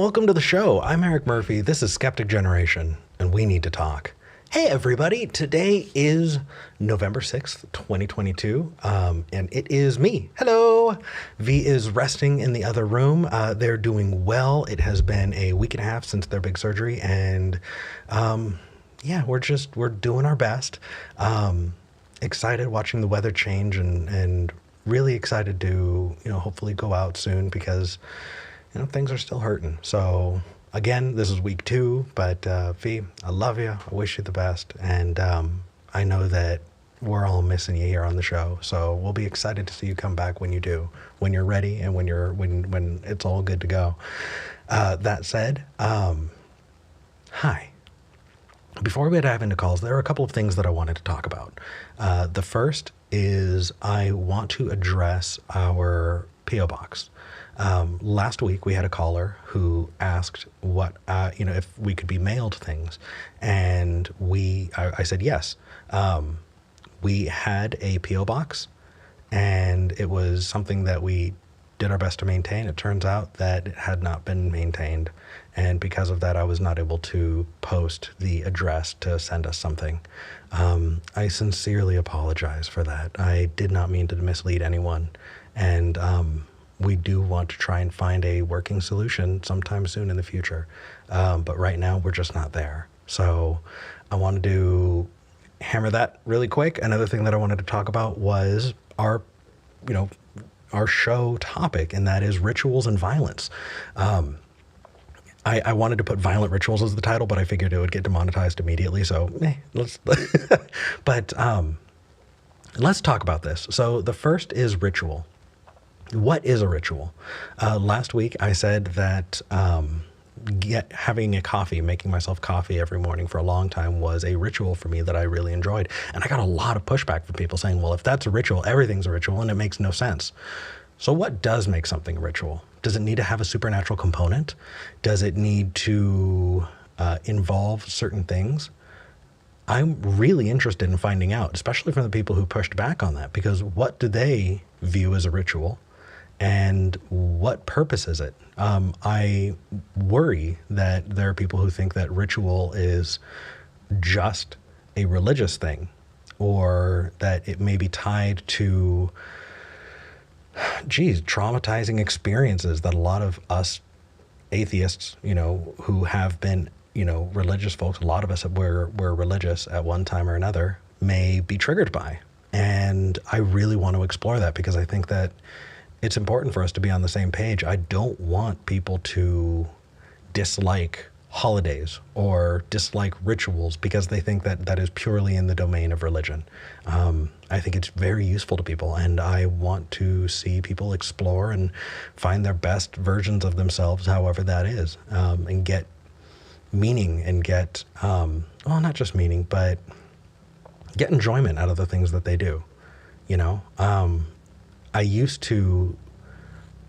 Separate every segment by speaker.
Speaker 1: welcome to the show. I'm Eric Murphy. This is Skeptic Generation, and we need to talk. Hey, everybody. Today is November 6th, 2022, and it is me. Hello. V is resting in the other room. They're doing well. It has been a week and a half since their big surgery, and we're doing our best. Excited watching the weather change and really excited to, hopefully go out soon because, things are still hurting. So again, this is week 2, but V, I love you. I wish you the best. And I know that we're all missing you here on the show. So we'll be excited to see you come back when you do, when you're ready and when it's all good to go. That said, hi. Before we dive into calls, there are a couple of things that I wanted to talk about. The first is I want to address our P.O. Box. Last week we had a caller who asked if we could be mailed things, and I said yes. We had a P.O. Box, and it was something that we did our best to maintain. It turns out that it had not been maintained, and because of that I was not able to post the address to send us something. I sincerely apologize for that. I did not mean to mislead anyone, and we do want to try and find a working solution sometime soon in the future, but right now we're just not there. So I wanted to hammer that really quick. Another thing that I wanted to talk about was our show topic, and that is rituals and violence. I wanted to put violent rituals as the title, but I figured it would get demonetized immediately. So but let's talk about this. So the first is ritual. What is a ritual? Last week I said that having a coffee, making myself coffee every morning for a long time was a ritual for me that I really enjoyed. And I got a lot of pushback from people saying, well, if that's a ritual, everything's a ritual, and it makes no sense. So what does make something a ritual? Does it need to have a supernatural component? Does it need to involve certain things? I'm really interested in finding out, especially from the people who pushed back on that, because what do they view as a ritual? And what purpose is it? I worry that there are people who think that ritual is just a religious thing, or that it may be tied to, traumatizing experiences that a lot of us atheists, who have been, religious folks, a lot of us were religious at one time or another, may be triggered by. And I really want to explore that because I think that it's important for us to be on the same page. I don't want people to dislike holidays or dislike rituals because they think that that is purely in the domain of religion. I think it's very useful to people, and I want to see people explore and find their best versions of themselves, however that is, and get meaning and get, not just meaning, but get enjoyment out of the things that they do. I used to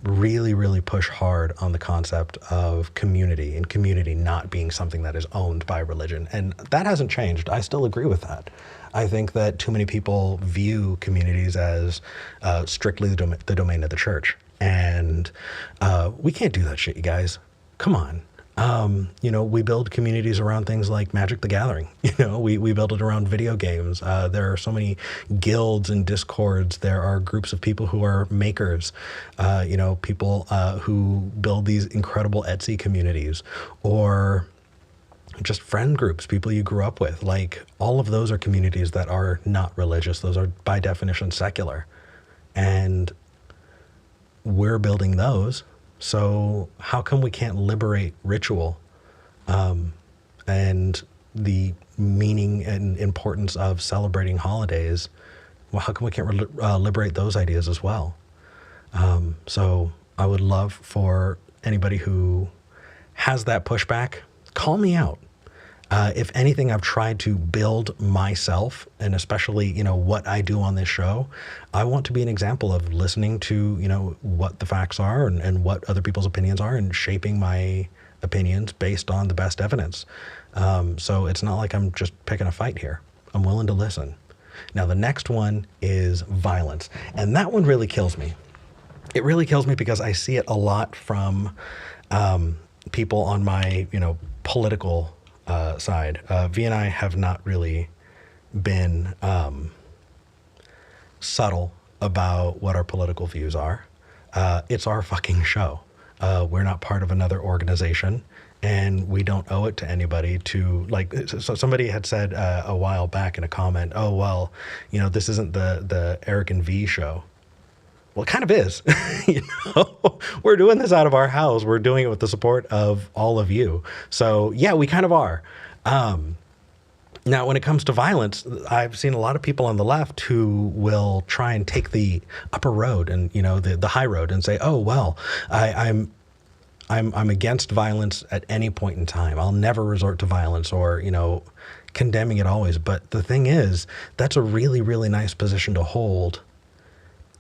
Speaker 1: really, really push hard on the concept of community and community not being something that is owned by religion. And that hasn't changed. I still agree with that. I think that too many people view communities as strictly the domain of the church. And we can't do that shit, you guys. Come on. We build communities around things like Magic the Gathering. We build it around video games. There are so many guilds and discords. There are groups of people who are makers, people who build these incredible Etsy communities, or just friend groups, people you grew up with. Like, all of those are communities that are not religious. Those are by definition secular. And we're building those. So how come we can't liberate ritual and the meaning and importance of celebrating holidays? Well, how come we can't liberate those ideas as well? So I would love for anybody who has that pushback, call me out. If anything, I've tried to build myself, and especially, what I do on this show. I want to be an example of listening to, what the facts are and what other people's opinions are, and shaping my opinions based on the best evidence. So it's not like I'm just picking a fight here. I'm willing to listen. Now, the next one is violence. And that one really kills me. It really kills me because I see it a lot from, people on my, political side. V and I have not really been subtle about what our political views are. It's our fucking show. We're not part of another organization, and we don't owe it to anybody to like. So somebody had said a while back in a comment, "Oh well, this isn't the Eric and V show." Well, it kind of is. We're doing this out of our house. We're doing it with the support of all of you. So yeah, we kind of are. Now, when it comes to violence, I've seen a lot of people on the left who will try and take the upper road and the high road and say, "Oh well, I'm against violence at any point in time. I'll never resort to violence," or condemning it always. But the thing is, that's a really, really nice position to hold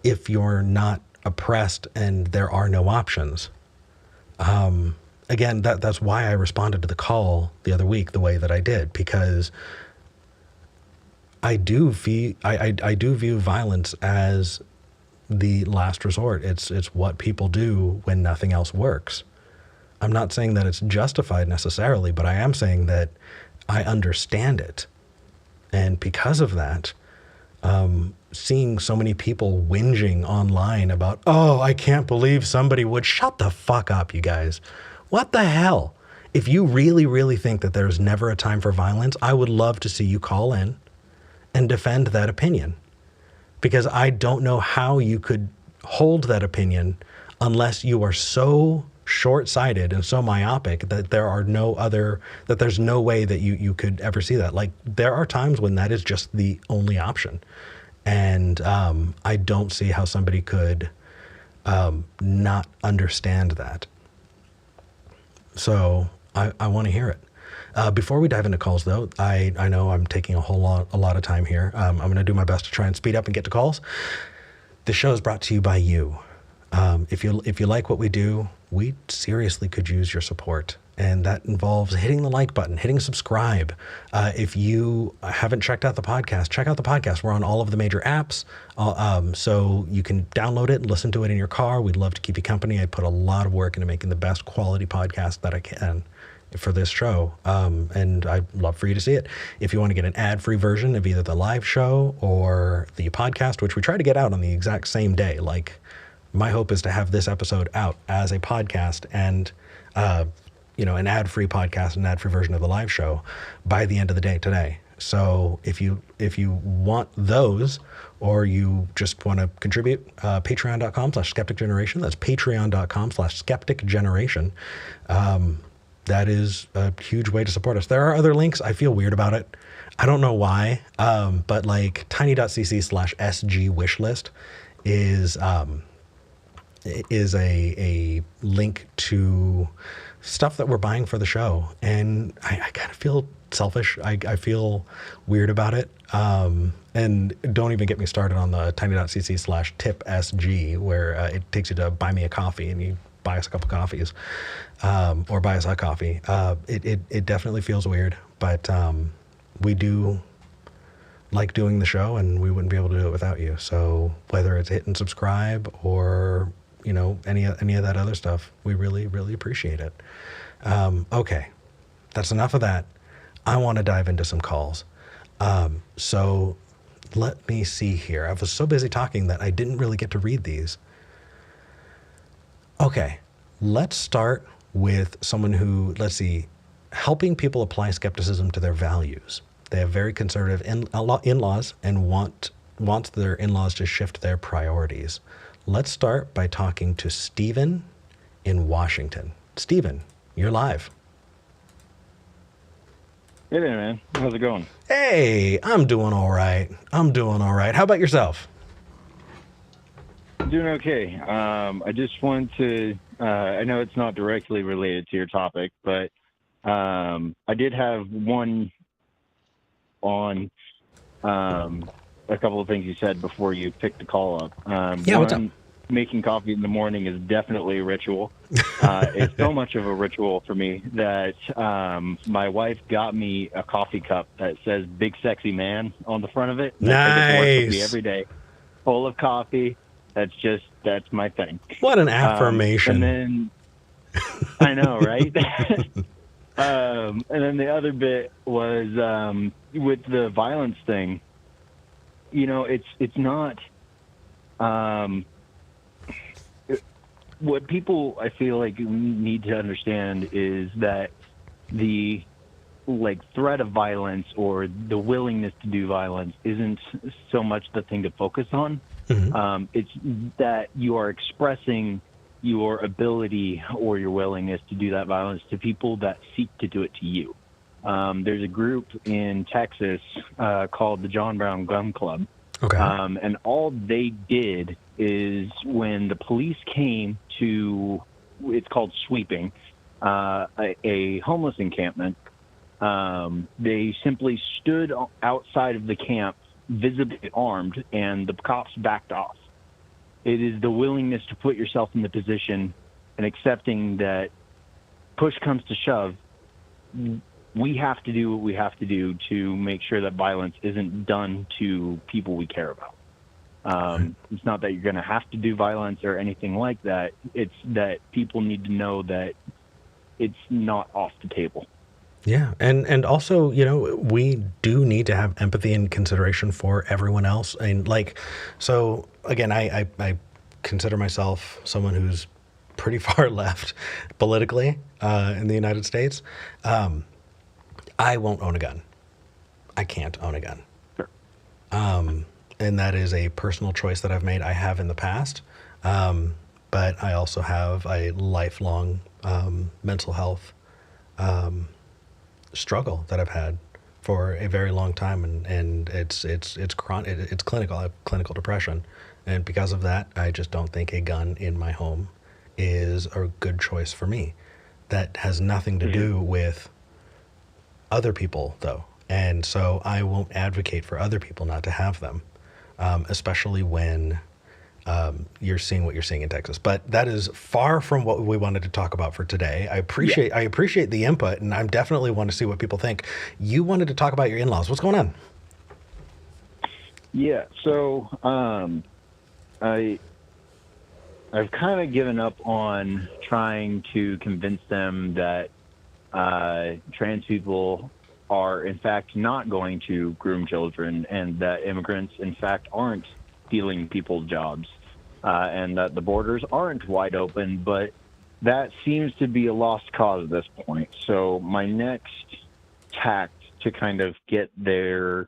Speaker 1: if you're not oppressed and there are no options. Again, that's why I responded to the call the other week the way that I did, because I do view violence as the last resort. It's what people do when nothing else works. I'm not saying that it's justified necessarily, but I am saying that I understand it. And because of that, seeing so many people whinging online about, "Oh, I can't believe somebody would," shut the fuck up, you guys. What the hell? If you really, really think that there's never a time for violence, I would love to see you call in and defend that opinion, because I don't know how you could hold that opinion unless you are so short-sighted and so myopic that there's no way that you could ever see that. Like, there are times when that is just the only option. And I don't see how somebody could not understand that. So I want to hear it. Before we dive into calls, though, I know I'm taking a lot of time here. I'm going to do my best to try and speed up and get to calls. The show is brought to you by you. If you like what we do, we seriously could use your support. And that involves hitting the like button, hitting subscribe. If you haven't checked out the podcast, check out the podcast. We're on all of the major apps, so you can download it and listen to it in your car. We'd love to keep you company. I put a lot of work into making the best quality podcast that I can for this show, and I'd love for you to see it. If you want to get an ad-free version of either the live show or the podcast, which we try to get out on the exact same day, like my hope is to have this episode out as a podcast and an ad-free podcast and ad-free version of the live show by the end of the day today. So if you want those, or you just want to contribute, patreon.com/skeptic generation. That's patreon.com/skeptic generation. That is a huge way to support us. There are other links. I feel weird about it. I don't know why. But like tiny.cc/SG wishlist is a link to stuff that we're buying for the show. And I kind of feel selfish. I feel weird about it. And don't even get me started on the tiny.cc/tipsg, where it takes you to buy me a coffee and you buy us a couple coffees, or buy us a coffee. It definitely feels weird, but we do like doing the show, and we wouldn't be able to do it without you. So whether it's hit and subscribe or any of that other stuff, we really, really appreciate it. Okay, that's enough of that. I want to dive into some calls. So let me see here. I was so busy talking that I didn't really get to read these. Okay, let's start with someone who, helping people apply skepticism to their values. They have very conservative in-laws and wants their in-laws to shift their priorities. Let's start by talking to Stephen in Washington. Stephen, you're live.
Speaker 2: Hey there, man. How's it going?
Speaker 1: Hey, I'm doing all right. How about yourself?
Speaker 2: I'm doing okay. I just wanted to, I know it's not directly related to your topic, but I did have one on a couple of things you said before you picked the call up.
Speaker 1: What's up?
Speaker 2: Making coffee in the morning is definitely a ritual. It's so much of a ritual for me that my wife got me a coffee cup that says "Big Sexy Man" on the front of it.
Speaker 1: Nice.
Speaker 2: I take it to work with me every day, full of coffee. That's my thing.
Speaker 1: What an affirmation.
Speaker 2: And I know, right? And then the other bit was with the violence thing. It's not. Um, what people I feel like need to understand is that the threat of violence or the willingness to do violence isn't so much the thing to focus on.
Speaker 1: Hmm.
Speaker 2: It's that you are expressing your ability or your willingness to do that violence to people that seek to do it to you. There's a group in Texas called the John Brown Gun Club.
Speaker 1: Okay.
Speaker 2: And all they did is when the police came to, it's called sweeping, a homeless encampment, they simply stood outside of the camp, visibly armed, and the cops backed off. It is the willingness to put yourself in the position and accepting that push comes to shove, we have to do what we have to do to make sure that violence isn't done to people we care about. It's not that you're going to have to do violence or anything like that. It's that people need to know that it's not off the table.
Speaker 1: Yeah. And also, we do need to have empathy and consideration for everyone else. And so again, I consider myself someone who's pretty far left politically in the United States. I won't own a gun. I can't own a gun.
Speaker 2: Sure.
Speaker 1: And that is a personal choice that I've made. I have in the past. But I also have a lifelong mental health struggle that I've had for a very long time, and it's chronic. It's clinical. I have clinical depression, and because of that, I just don't think a gun in my home is a good choice for me. That has nothing to do with other people, though, and so I won't advocate for other people not to have them, especially when you're seeing what you're seeing in Texas. But that is far from what we wanted to talk about for today. I appreciate the input, and I definitely want to see what people think. You wanted to talk about your in-laws. What's going on?
Speaker 2: Yeah, so I've kind of given up on trying to convince them that trans people are in fact not going to groom children, and that immigrants in fact aren't stealing people's jobs, and that the borders aren't wide open, but that seems to be a lost cause at this point. So my next tact to kind of get their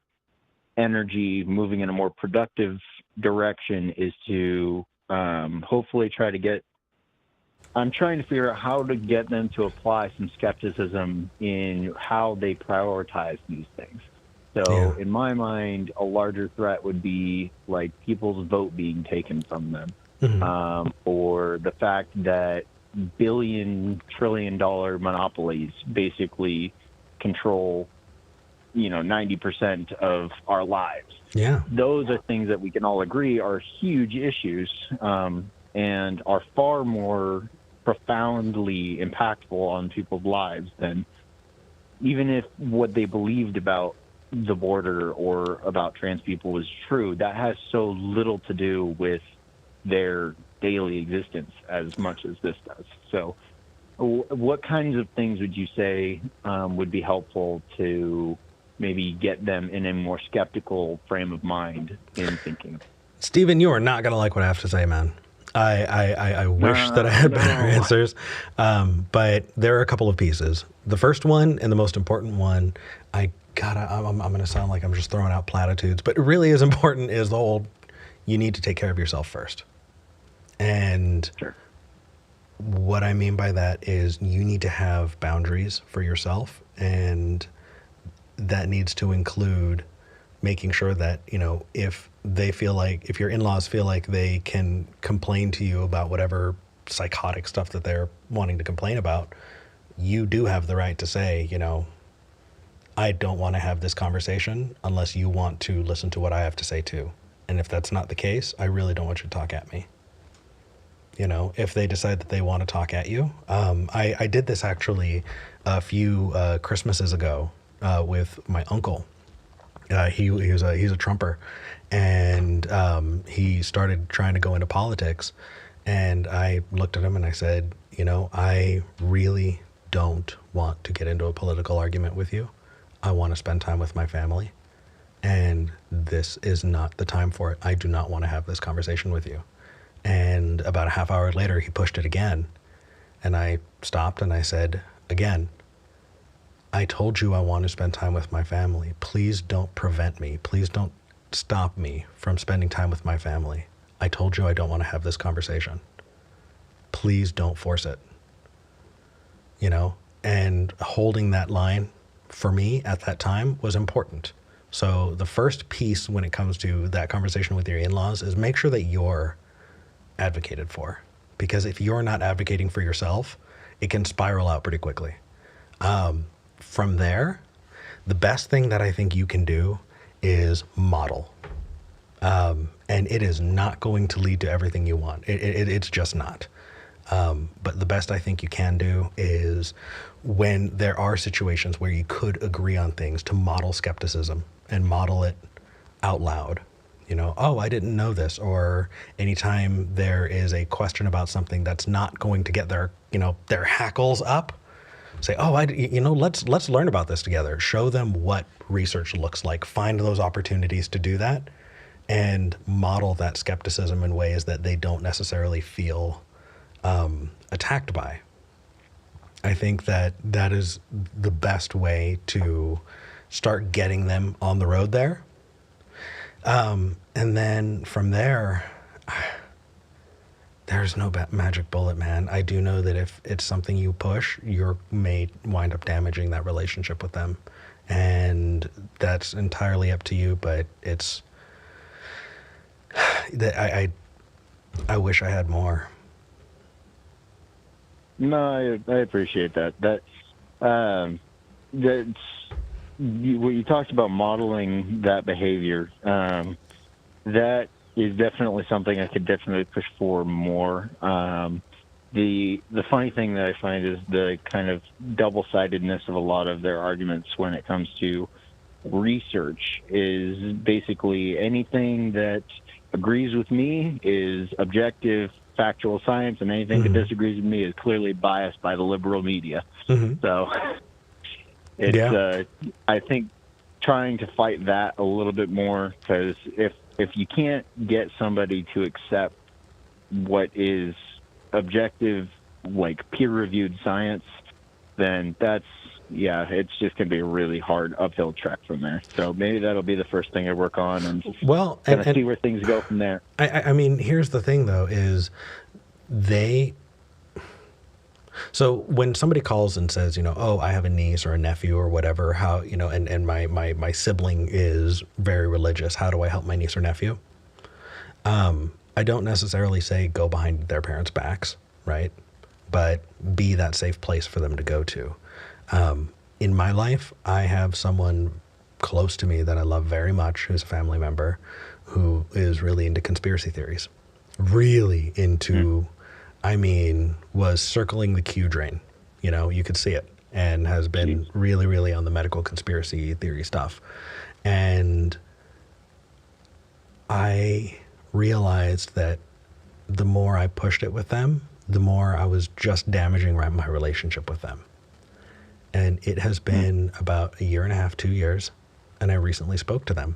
Speaker 2: energy moving in a more productive direction is to hopefully I'm trying to figure out how to get them to apply some skepticism in how they prioritize these things. So in my mind, a larger threat would be like people's vote being taken from them, or the fact that trillion-dollar monopolies basically control, 90% of our lives.
Speaker 1: Yeah.
Speaker 2: Those are things that we can all agree are huge issues, and are far more profoundly impactful on people's lives than even if what they believed about the border or about trans people was true. That has so little to do with their daily existence as much as this does. So what kinds of things would you say would be helpful to maybe get them in a more skeptical frame of mind in thinking?
Speaker 1: Stephen, you are not going to like what I have to say, man. I wish that I had better answers, but there are a couple of pieces. The first one and the most important one, I'm going to sound like I'm just throwing out platitudes, but it really is important, is the whole, you need to take care of yourself first. And
Speaker 2: Sure.
Speaker 1: What I mean by that is you need to have boundaries for yourself, and that needs to include making sure that, if your in-laws feel like they can complain to you about whatever psychotic stuff that they're wanting to complain about, you do have the right to say, I don't want to have this conversation unless you want to listen to what I have to say too. And if that's not the case, I really don't want you to talk at me. If they decide that they want to talk at you. I did this actually a few Christmases ago with my uncle. He's a Trumper, and he started trying to go into politics. And I looked at him and I said, I really don't want to get into a political argument with you. I want to spend time with my family. And this is not the time for it. I do not want to have this conversation with you. And about a half hour later, he pushed it again. And I stopped and I said, again, I told you I want to spend time with my family. Please don't prevent me. Please don't stop me from spending time with my family. I told you I don't want to have this conversation. Please don't force it. And holding that line for me at that time was important. So the first piece when it comes to that conversation with your in-laws is make sure that you're advocated for. Because if you're not advocating for yourself, it can spiral out pretty quickly. From there, the best thing that I think you can do is model. And it is not going to lead to everything you want. It's just not. But the best I think you can do is when there are situations where you could agree on things, to model skepticism and model it out loud. Oh, I didn't know this. Or anytime there is a question about something that's not going to get their hackles up, say, oh, let's learn about this together. Show them what research looks like. Find those opportunities to do that and model that skepticism in ways that they don't necessarily feel attacked by. I think that is the best way to start getting them on the road there. And then from there, there's no magic bullet, man. I do know that if it's something you push, you may wind up damaging that relationship with them. And that's entirely up to you, but it's that I wish I had more.
Speaker 2: No, I appreciate that. That's what you talked about, modeling that behavior. That is definitely something I could definitely push for more. The funny thing that I find is the kind of double-sidedness of a lot of their arguments when it comes to research is basically anything that agrees with me is objective, factual science, and anything that disagrees with me is clearly biased by the liberal media. So it's I think trying to fight that a little bit more, because if you can't get somebody to accept what is objective, like peer-reviewed science, then it's just going to be a really hard uphill trek from there. So maybe that'll be the first thing I work on and see where things go from there.
Speaker 1: I mean, here's the thing though, is so when somebody calls and says, oh, I have a niece or a nephew or whatever, how, and my sibling is very religious, how do I help my niece or nephew? I don't necessarily say go behind their parents' backs, right? But be that safe place for them to go to. In my life, I have someone close to me that I love very much, who's a family member, who is really into conspiracy theories. Really into, was circling the Q drain. You could see it, and has been really, really on the medical conspiracy theory stuff. And I realized that the more I pushed it with them, the more I was just damaging my relationship with them. And it has been about 1.5 years, 2 years, and I recently spoke to them.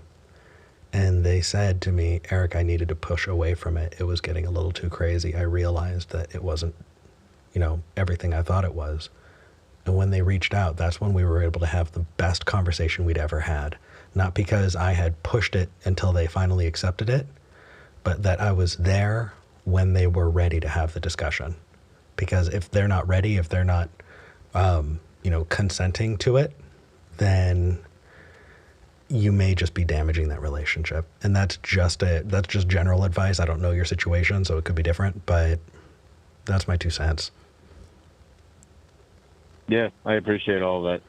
Speaker 1: And they said to me, Eric, I needed to push away from it. It was getting a little too crazy. I realized that it wasn't, everything I thought it was. And when they reached out, that's when we were able to have the best conversation we'd ever had. Not because I had pushed it until they finally accepted it, but that I was there when they were ready to have the discussion. Because if they're not ready, if they're not, consenting to it, then you may just be damaging that relationship. And that's just general advice. I don't know your situation, so it could be different, but that's my 2 cents.
Speaker 2: Yeah, I appreciate all that.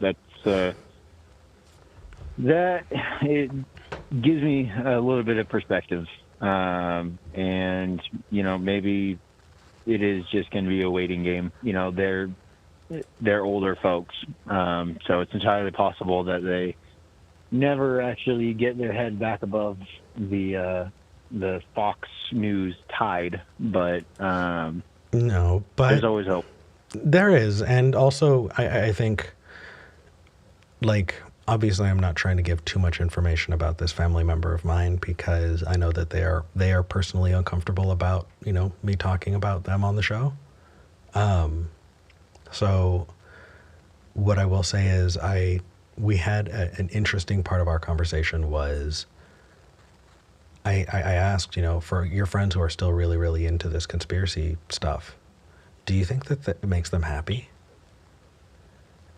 Speaker 2: That it gives me a little bit of perspective. And, maybe it is just going to be a waiting game. They're older folks. So it's entirely possible that they never actually get their head back above the Fox News tide. But
Speaker 1: no, but
Speaker 2: there's always hope.
Speaker 1: There is, and also I think, like, obviously I'm not trying to give too much information about this family member of mine because I know that they are personally uncomfortable about, me talking about them on the show. So what I will say is we had an interesting part of our conversation was I asked, for your friends who are still really, really into this conspiracy stuff, do you think that it makes them happy?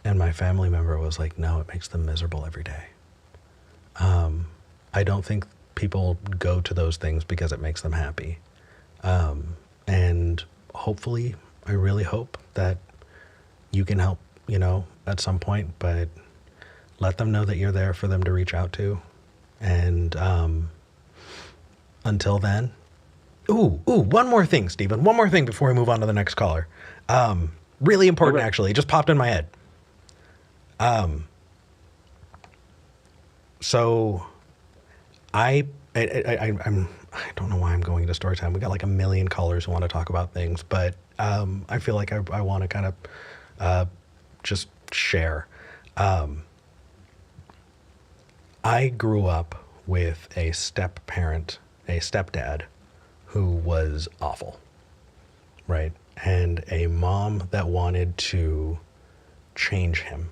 Speaker 1: And my family member was like, no, it makes them miserable every day. I don't think people go to those things because it makes them happy. And hopefully, I really hope that you can help, at some point, but let them know that you're there for them to reach out to. And until then, one more thing, Stephen. One more thing before we move on to the next caller. Really important, actually. It just popped in my head. So I'm, I don't know why I'm going into story time. We got like a million callers who want to talk about things, but I feel like I want to kind of just share. I grew up with a stepdad who was awful, right? And a mom that wanted to change him.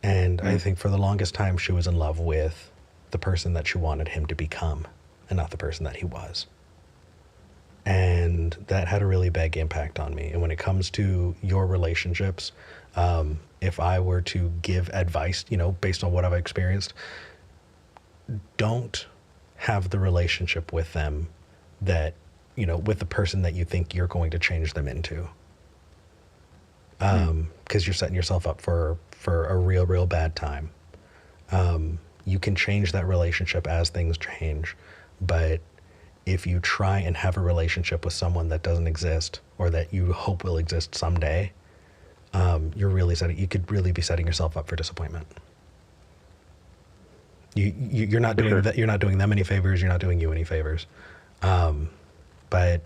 Speaker 1: And I think for the longest time, she was in love with the person that she wanted him to become and not the person that he was. And that had a really big impact on me. And when it comes to your relationships, if I were to give advice, based on what I've experienced, don't have the relationship with them that, with the person that you think you're going to change them into. Because you're setting yourself up for a real, real bad time. You can change that relationship as things change, but if you try and have a relationship with someone that doesn't exist or that you hope will exist someday, you could really be setting yourself up for disappointment. You're not doing that. You're not doing them any favors. You're not doing you any favors. But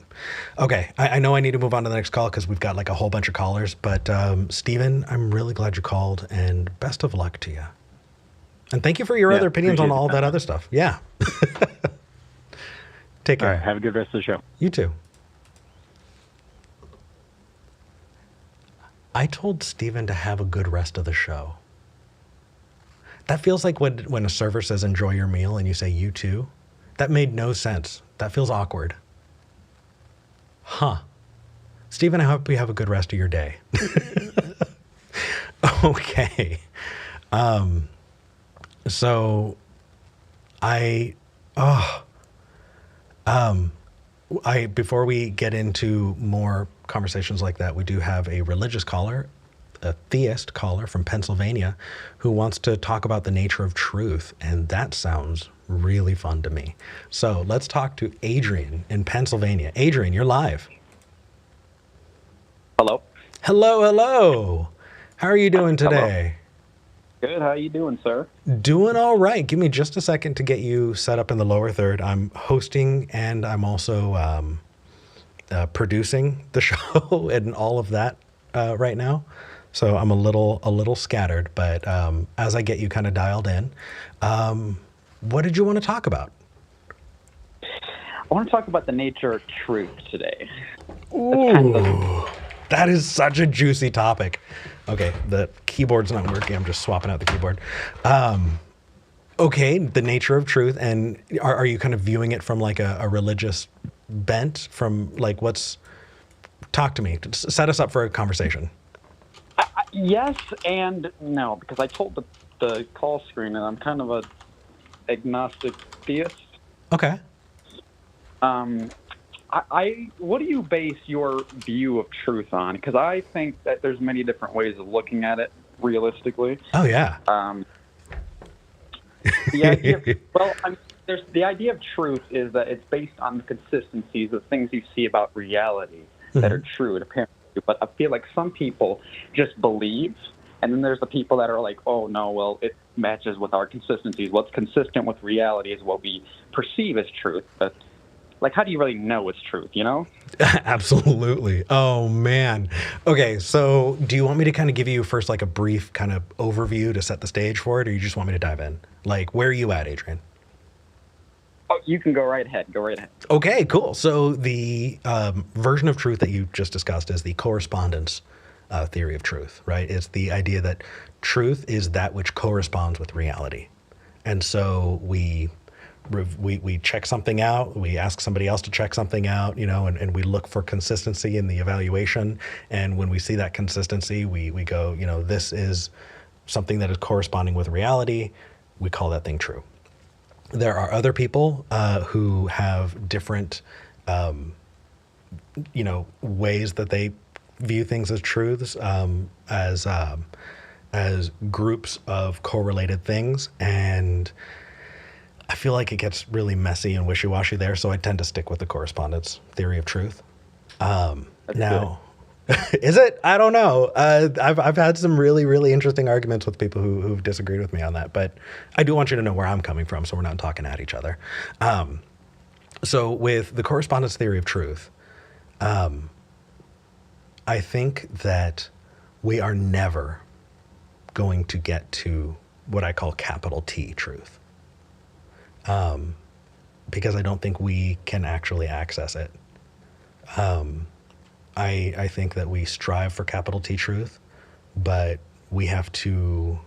Speaker 1: okay, I know I need to move on to the next call because we've got like a whole bunch of callers. But Stephen, I'm really glad you called, and best of luck to you. And thank you for your other opinions on all that other stuff. Yeah. Take care.
Speaker 2: All right, have a good rest of the show.
Speaker 1: You too. I told Stephen to have a good rest of the show. That feels like when a server says enjoy your meal and you say you too. That made no sense. That feels awkward. Huh. Stephen, I hope you have a good rest of your day. Okay. So before we get into more conversations like that, we do have a religious caller, a theist caller from Pennsylvania who wants to talk about the nature of truth. And that sounds really fun to me. So let's talk to Adrian in Pennsylvania. Adrian, you're live.
Speaker 3: Hello.
Speaker 1: Hello. How are you doing today?
Speaker 3: Good. How are you doing, sir?
Speaker 1: Doing all right. Give me just a second to get you set up in the lower third. I'm hosting and I'm also producing the show and all of that right now. So I'm a little scattered, but as I get you kind of dialed in, what did you want to talk about?
Speaker 3: I want to talk about the nature of truth today.
Speaker 1: Ooh, that is such a juicy topic. Okay, the keyboard's not working. I'm just swapping out the keyboard. Okay, the nature of truth. And are you kind of viewing it from like a religious bent from like talk to me, set us up for a conversation.
Speaker 3: Yes and no, because I told the call screen that I'm kind of a agnostic theist.
Speaker 1: Okay.
Speaker 3: What do you base your view of truth on? Because I think that there's many different ways of looking at it realistically.
Speaker 1: Oh yeah.
Speaker 3: There's the idea of truth is that it's based on the consistencies of things you see about reality that are true and apparent. But I feel like some people just believe, and then there's the people that are like, oh no, well it matches with our consistencies. What's consistent with reality is what we perceive as truth. But like, how do you really know what's truth, you know?
Speaker 1: Absolutely. Oh man. Okay, so do you want me to kind of give you first like a brief kind of overview to set the stage for it, or you just want me to dive in? Like, where are you at, Adrian?
Speaker 3: Oh, you can go right ahead. Go right ahead.
Speaker 1: Okay, cool. So the version of truth that you just discussed is the correspondence theory of truth, right? It's the idea that truth is that which corresponds with reality. And so we check something out, we ask somebody else to check something out, you know, and we look for consistency in the evaluation. And when we see that consistency, we go, you know, this is something that is corresponding with reality. We call that thing true. There are other people who have different, you know, ways that they view things as truths, as groups of correlated things, and I feel like it gets really messy and wishy-washy there. So I tend to stick with the correspondence theory of truth. Now, is it? I don't know. I've had some really, really interesting arguments with people who've disagreed with me on that, but I do want you to know where I'm coming from, so we're not talking at each other. So with the correspondence theory of truth, I think that we are never going to get to what I call capital T truth, because I don't think we can actually access it. I think that we strive for capital T truth, but we have to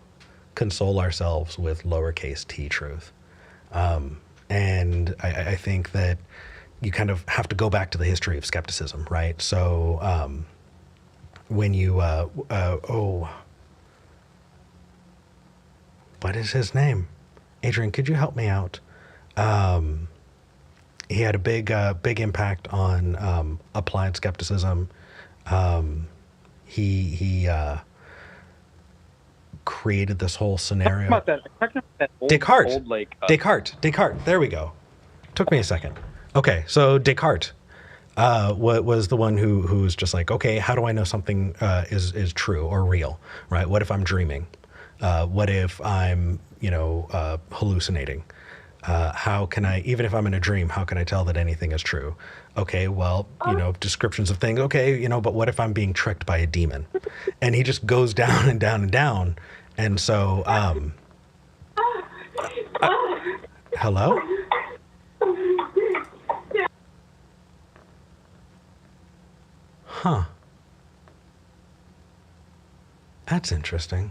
Speaker 1: console ourselves with lowercase t truth. And I think that you kind of have to go back to the history of skepticism, right? So when you, what is his name? Adrian, could you help me out? He had a big impact on applied skepticism. He created this whole scenario.
Speaker 3: Talking about that
Speaker 1: Descartes.
Speaker 3: old
Speaker 1: Descartes. There we go. Took me a second. Okay, so Descartes was the one who was just like, okay, how do I know something is true or real, right? What if I'm dreaming? What if I'm, hallucinating? How can I, even if I'm in a dream, how can I tell that anything is true? Okay, well, descriptions of things. Okay, but what if I'm being tricked by a demon? And he just goes down and down and down. And so, hello? Huh. That's interesting.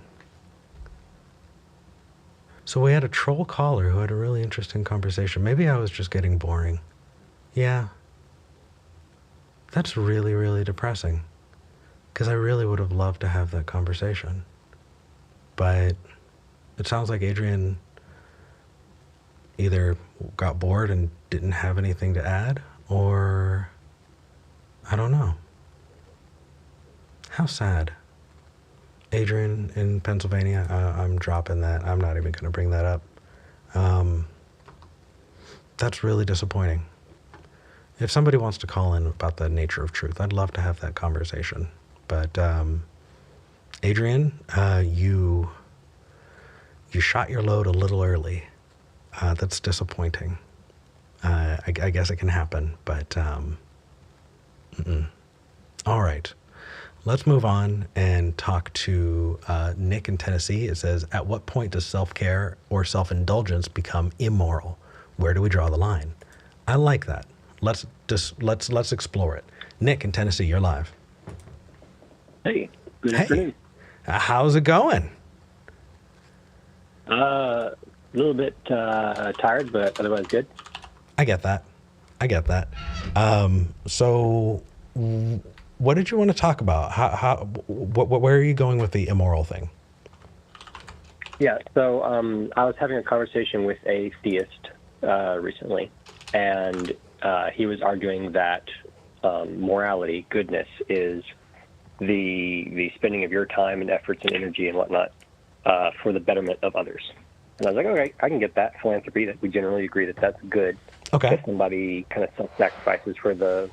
Speaker 1: So we had a troll caller who had a really interesting conversation. Maybe I was just getting boring. Yeah. That's really, really depressing. Because I really would have loved to have that conversation. But it sounds like Adrian either got bored and didn't have anything to add, or I don't know. How sad. Adrian in Pennsylvania, I'm dropping that. I'm not even going to bring that up. That's really disappointing. If somebody wants to call in about the nature of truth, I'd love to have that conversation. But Adrian, you shot your load a little early. That's disappointing. I guess it can happen, but all right. Let's move on and talk to Nick in Tennessee. It says, at what point does self-care or self-indulgence become immoral? Where do we draw the line? I like that. Let's explore it. Nick in Tennessee, you're live.
Speaker 4: Hey, good afternoon.
Speaker 1: How's it going?
Speaker 4: A little bit tired, but otherwise good.
Speaker 1: I get that. So what did you want to talk about? Where are you going with the immoral thing?
Speaker 4: Yeah, so I was having a conversation with a theist recently, and he was arguing that morality, goodness, is the spending of your time and efforts and energy and whatnot for the betterment of others. And I was like, okay, I can get that. Philanthropy, that we generally agree that that's good.
Speaker 1: Okay.
Speaker 4: If somebody kind of self-sacrifices for the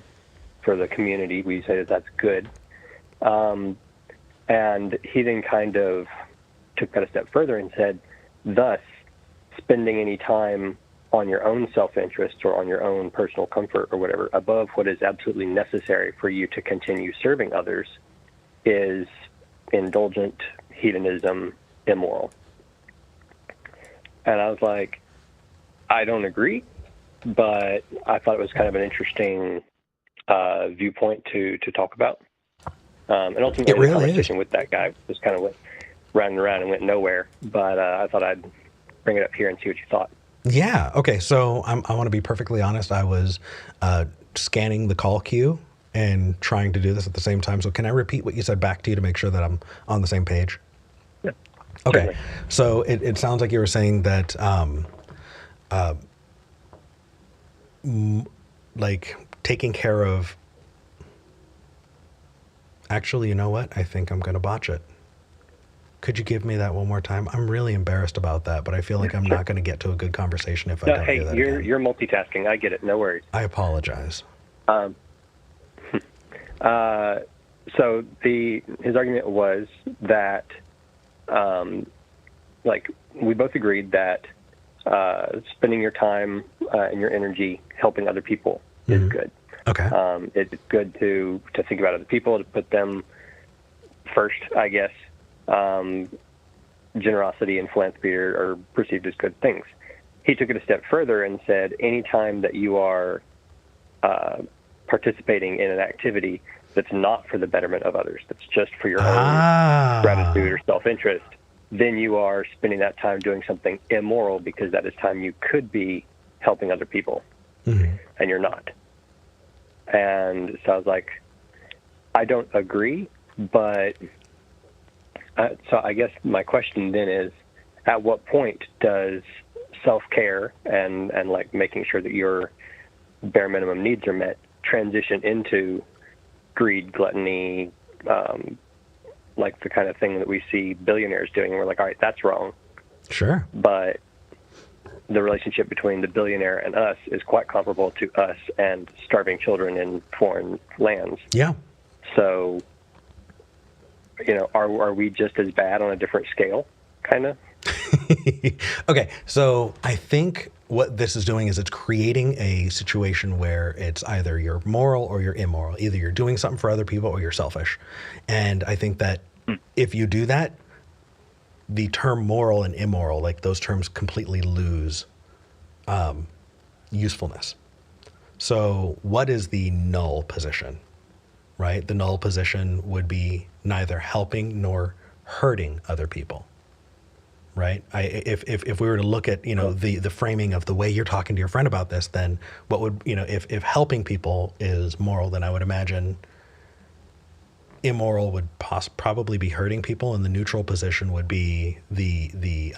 Speaker 4: community, we say that that's good. And he then kind of took that a step further and said, thus, spending any time on your own self-interest or on your own personal comfort or whatever above what is absolutely necessary for you to continue serving others is indulgent, hedonism, immoral. And I was like, I don't agree, but I thought it was kind of an interesting viewpoint to talk about. And ultimately,
Speaker 1: It really
Speaker 4: the conversation
Speaker 1: is.
Speaker 4: with that guy just kind of went round and around and went nowhere. But I thought I'd bring it up here and see what you thought.
Speaker 1: Yeah. Okay. So I want to be perfectly honest. I was scanning the call queue and trying to do this at the same time. So can I repeat what you said back to you to make sure that I'm on the same page?
Speaker 4: Yeah.
Speaker 1: Okay.
Speaker 4: Certainly.
Speaker 1: So it sounds like you were saying that like taking care of. Actually, you know what? I think I'm going to botch it. Could you give me that one more time? I'm really embarrassed about that, but I feel like I'm
Speaker 4: Sure.
Speaker 1: not going to get to a good conversation if I
Speaker 4: No,
Speaker 1: don't hear that
Speaker 4: hey,
Speaker 1: again.
Speaker 4: you're multitasking. I get it. No worries.
Speaker 1: I apologize.
Speaker 4: So his argument was that, like, we both agreed that spending your time and your energy helping other people is good.
Speaker 1: Okay.
Speaker 4: It's good to think about other people, to put them first, I guess. Generosity and philanthropy are perceived as good things. He took it a step further and said, anytime that you are participating in an activity that's not for the betterment of others, that's just for your own gratitude or self-interest, then you are spending that time doing something immoral because that is time you could be helping other people, and you're not. And so I was like, I don't agree, but so I guess my question then is, at what point does self-care and like making sure that your bare minimum needs are met transition into greed, gluttony, like the kind of thing that we see billionaires doing, and we're like, all right, that's wrong.
Speaker 1: Sure.
Speaker 4: But the relationship between the billionaire and us is quite comparable to us and starving children in foreign lands.
Speaker 1: Yeah.
Speaker 4: So, are we just as bad on a different scale, kind of?
Speaker 1: Okay, so I think what this is doing is it's creating a situation where it's either you're moral or you're immoral. Either you're doing something for other people or you're selfish. And I think that if you do that, the term moral and immoral, like those terms completely lose usefulness. So what is the null position, right? The null position would be neither helping nor hurting other people. Right. If we were to look at, the framing of the way you're talking to your friend about this, then what would, if helping people is moral, then I would imagine immoral would probably be hurting people, and the neutral position would be the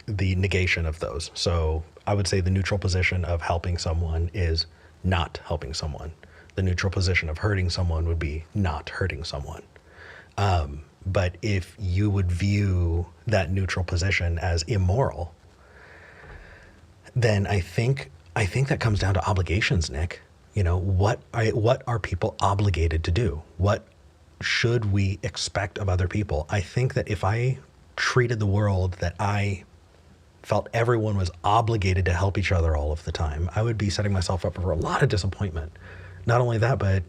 Speaker 1: negation of those. So I would say the neutral position of helping someone is not helping someone. The neutral position of hurting someone would be not hurting someone. But if you would view that neutral position as immoral, then I think that comes down to obligations, Nick. What are people obligated to do? What should we expect of other people? I think that if I treated the world that I felt everyone was obligated to help each other all of the time, I would be setting myself up for a lot of disappointment. Not only that, but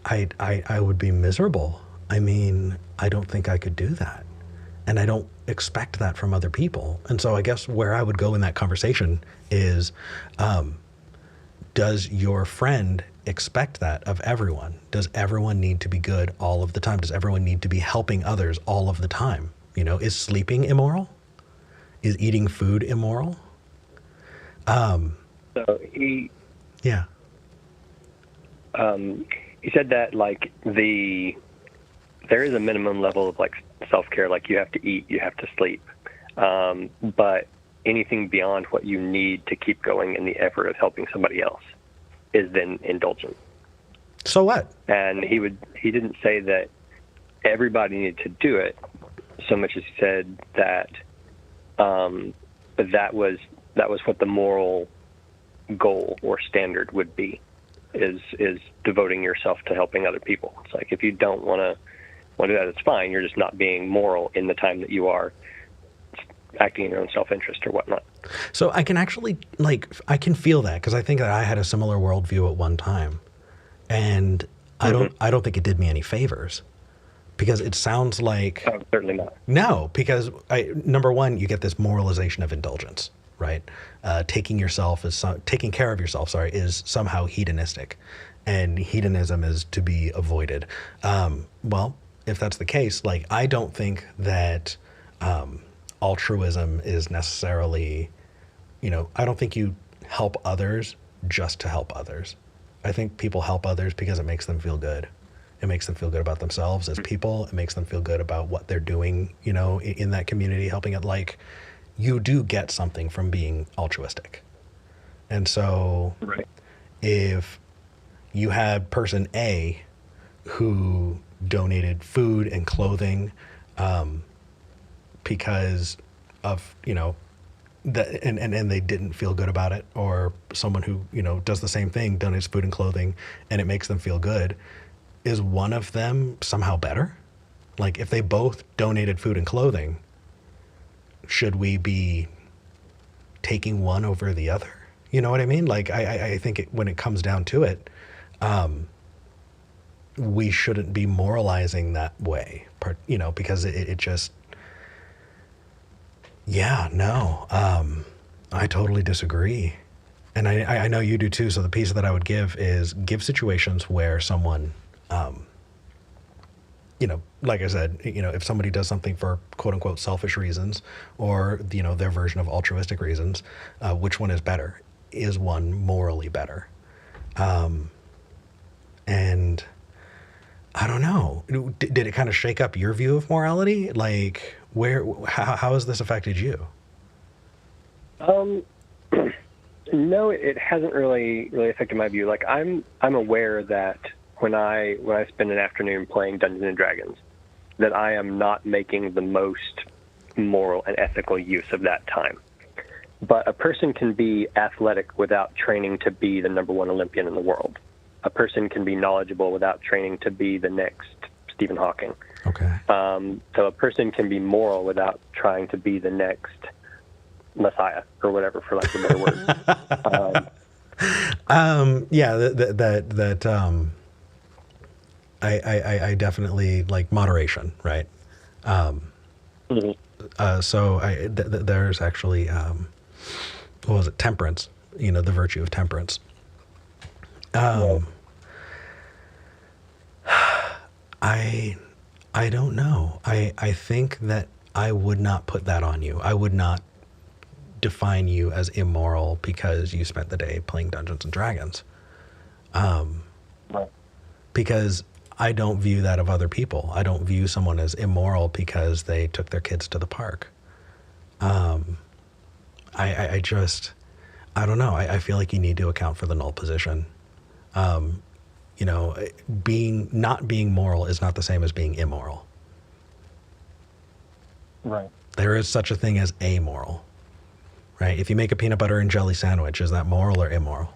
Speaker 1: I would be miserable. I mean, I don't think I could do that. And I don't expect that from other people. And so I guess where I would go in that conversation is, does your friend expect that of everyone? Does everyone need to be good all of the time? Does everyone need to be helping others all of the time? Is sleeping immoral? Is eating food immoral?
Speaker 4: So
Speaker 1: Yeah.
Speaker 4: he said that like there is a minimum level of like self-care, like you have to eat, you have to sleep, but anything beyond what you need to keep going in the effort of helping somebody else is then indulgent.
Speaker 1: So what?
Speaker 4: And he didn't say that everybody needed to do it so much as he said that that was what the moral goal or standard would be, is devoting yourself to helping other people. It's like, if you don't want to do that, it's fine. You're just not being moral in the time that you are acting in your own self-interest or whatnot.
Speaker 1: So I can actually, I can feel that, because I think that I had a similar worldview at one time, and I don't think it did me any favors, because it sounds like
Speaker 4: Oh, certainly not.
Speaker 1: no, because number one, you get this moralization of indulgence, right? Taking care of yourself, sorry, is somehow hedonistic, and hedonism is to be avoided. Well, if that's the case, I don't think that altruism is necessarily, I don't think you help others just to help others. I think people help others because it makes them feel good. It makes them feel good about themselves as people. It makes them feel good about what they're doing, in that community, helping it. You do get something from being altruistic. And so
Speaker 4: Right.
Speaker 1: if you had person A who donated food and clothing because of, that, and they didn't feel good about it, or someone who, does the same thing, donates food and clothing, and it makes them feel good, is one of them somehow better? If they both donated food and clothing, should we be taking one over the other? You know what I mean? I think when it comes down to it, we shouldn't be moralizing that way, because it just, yeah, no, I totally disagree. And I know you do too. So the piece that I would give is give situations where someone, like I said, if somebody does something for quote unquote selfish reasons, or, their version of altruistic reasons, which one is better? Is one morally better? And I don't know. Did it kind of shake up your view of morality? How has this affected you?
Speaker 4: No, it hasn't really affected my view. I'm aware that when I spend an afternoon playing Dungeons and Dragons, that I am not making the most moral and ethical use of that time. But a person can be athletic without training to be the number one Olympian in the world. A person can be knowledgeable without training to be the next Stephen Hawking.
Speaker 1: Okay.
Speaker 4: So a person can be moral without trying to be the next Messiah or whatever, for lack of a better word.
Speaker 1: I definitely like moderation, right? So there's actually, what was it? Temperance, the virtue of temperance. I don't know. I think that I would not put that on you. I would not define you as immoral because you spent the day playing Dungeons and Dragons.
Speaker 4: Right.
Speaker 1: Because I don't view that of other people. I don't view someone as immoral because they took their kids to the park. I don't know. I feel like you need to account for the null position. Not being moral is not the same as being immoral.
Speaker 4: Right.
Speaker 1: There is such a thing as amoral, right? If you make a peanut butter and jelly sandwich, is that moral or immoral?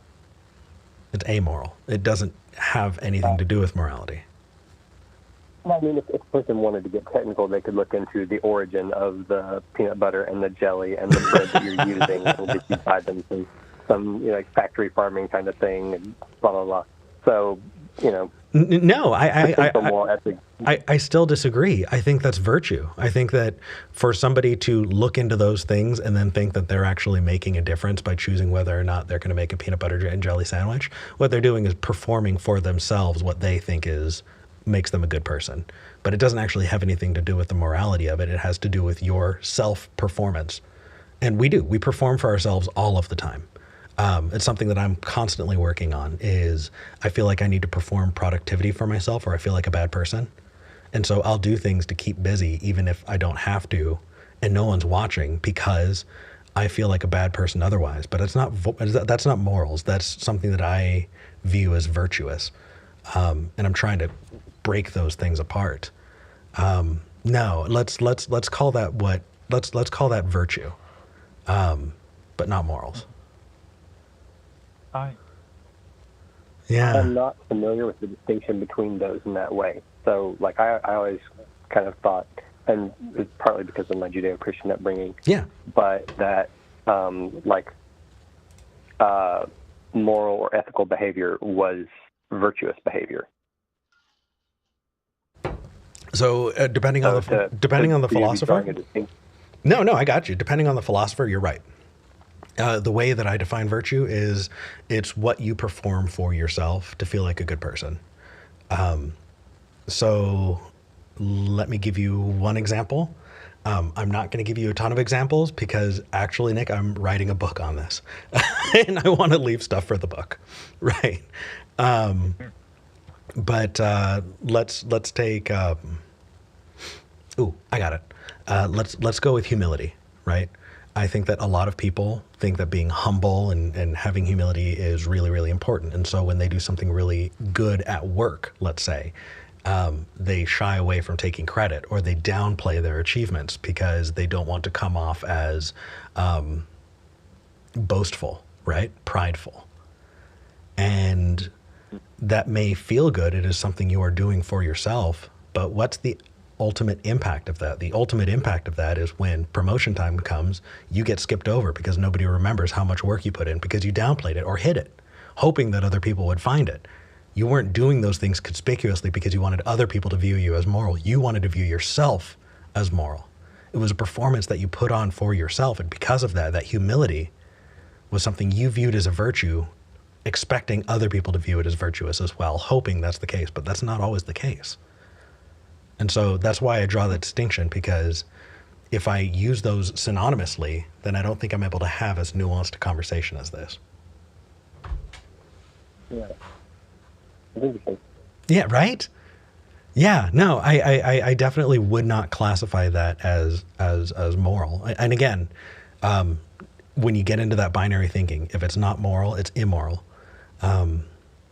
Speaker 1: It's amoral. It doesn't have anything to do with morality.
Speaker 4: Well, I mean, if a person wanted to get technical, they could look into the origin of the peanut butter and the jelly and the bread that you're using, and if you buy them from some factory farming kind of thing, and blah blah blah. So,
Speaker 1: No,
Speaker 4: moral ethics.
Speaker 1: I still disagree. I think that's virtue. I think that for somebody to look into those things and then think that they're actually making a difference by choosing whether or not they're going to make a peanut butter and jelly sandwich, what they're doing is performing for themselves what they think makes them a good person. But it doesn't actually have anything to do with the morality of it. It has to do with your self-performance. And we perform for ourselves all of the time. It's something that I'm constantly working on. Is I feel like I need to perform productivity for myself, or I feel like a bad person. And so I'll do things to keep busy, even if I don't have to, and no one's watching, because I feel like a bad person otherwise. But that's not morals. That's something that I view as virtuous. And I'm trying to break those things apart. No, let's call that let's call that virtue, but not morals. Yeah.
Speaker 4: I'm not familiar with the distinction between those in that way. So, I always kind of thought, and it's partly because of my Judeo-Christian upbringing.
Speaker 1: Yeah.
Speaker 4: But that moral or ethical behavior was virtuous behavior.
Speaker 1: So depending on the philosopher. No, I got you. Depending on the philosopher, you're right. The way that I define virtue is it's what you perform for yourself to feel like a good person. So let me give you one example. I'm not going to give you a ton of examples because actually, Nick, I'm writing a book on this and I want to leave stuff for the book. Right. But let's take, I got it. Let's go with humility, right? I think that a lot of people think that being humble and having humility is really, really important. And so when they do something really good at work, let's say, they shy away from taking credit or they downplay their achievements because they don't want to come off as boastful, right? Prideful. And that may feel good. It is something you are doing for yourself, but what's the ultimate impact of that? The ultimate impact of that is when promotion time comes, you get skipped over because nobody remembers how much work you put in because you downplayed it or hid it, hoping that other people would find it. You weren't doing those things conspicuously because you wanted other people to view you as moral. You wanted to view yourself as moral. It was a performance that you put on for yourself. And because of that, that humility was something you viewed as a virtue, expecting other people to view it as virtuous as well, hoping that's the case, but that's not always the case. And so that's why I draw the distinction, because if I use those synonymously, then I don't think I'm able to have as nuanced a conversation as this.
Speaker 4: Yeah. That's interesting.
Speaker 1: Yeah, right? Yeah, no, I definitely would not classify that as moral. And again, when you get into that binary thinking, if it's not moral, it's immoral. You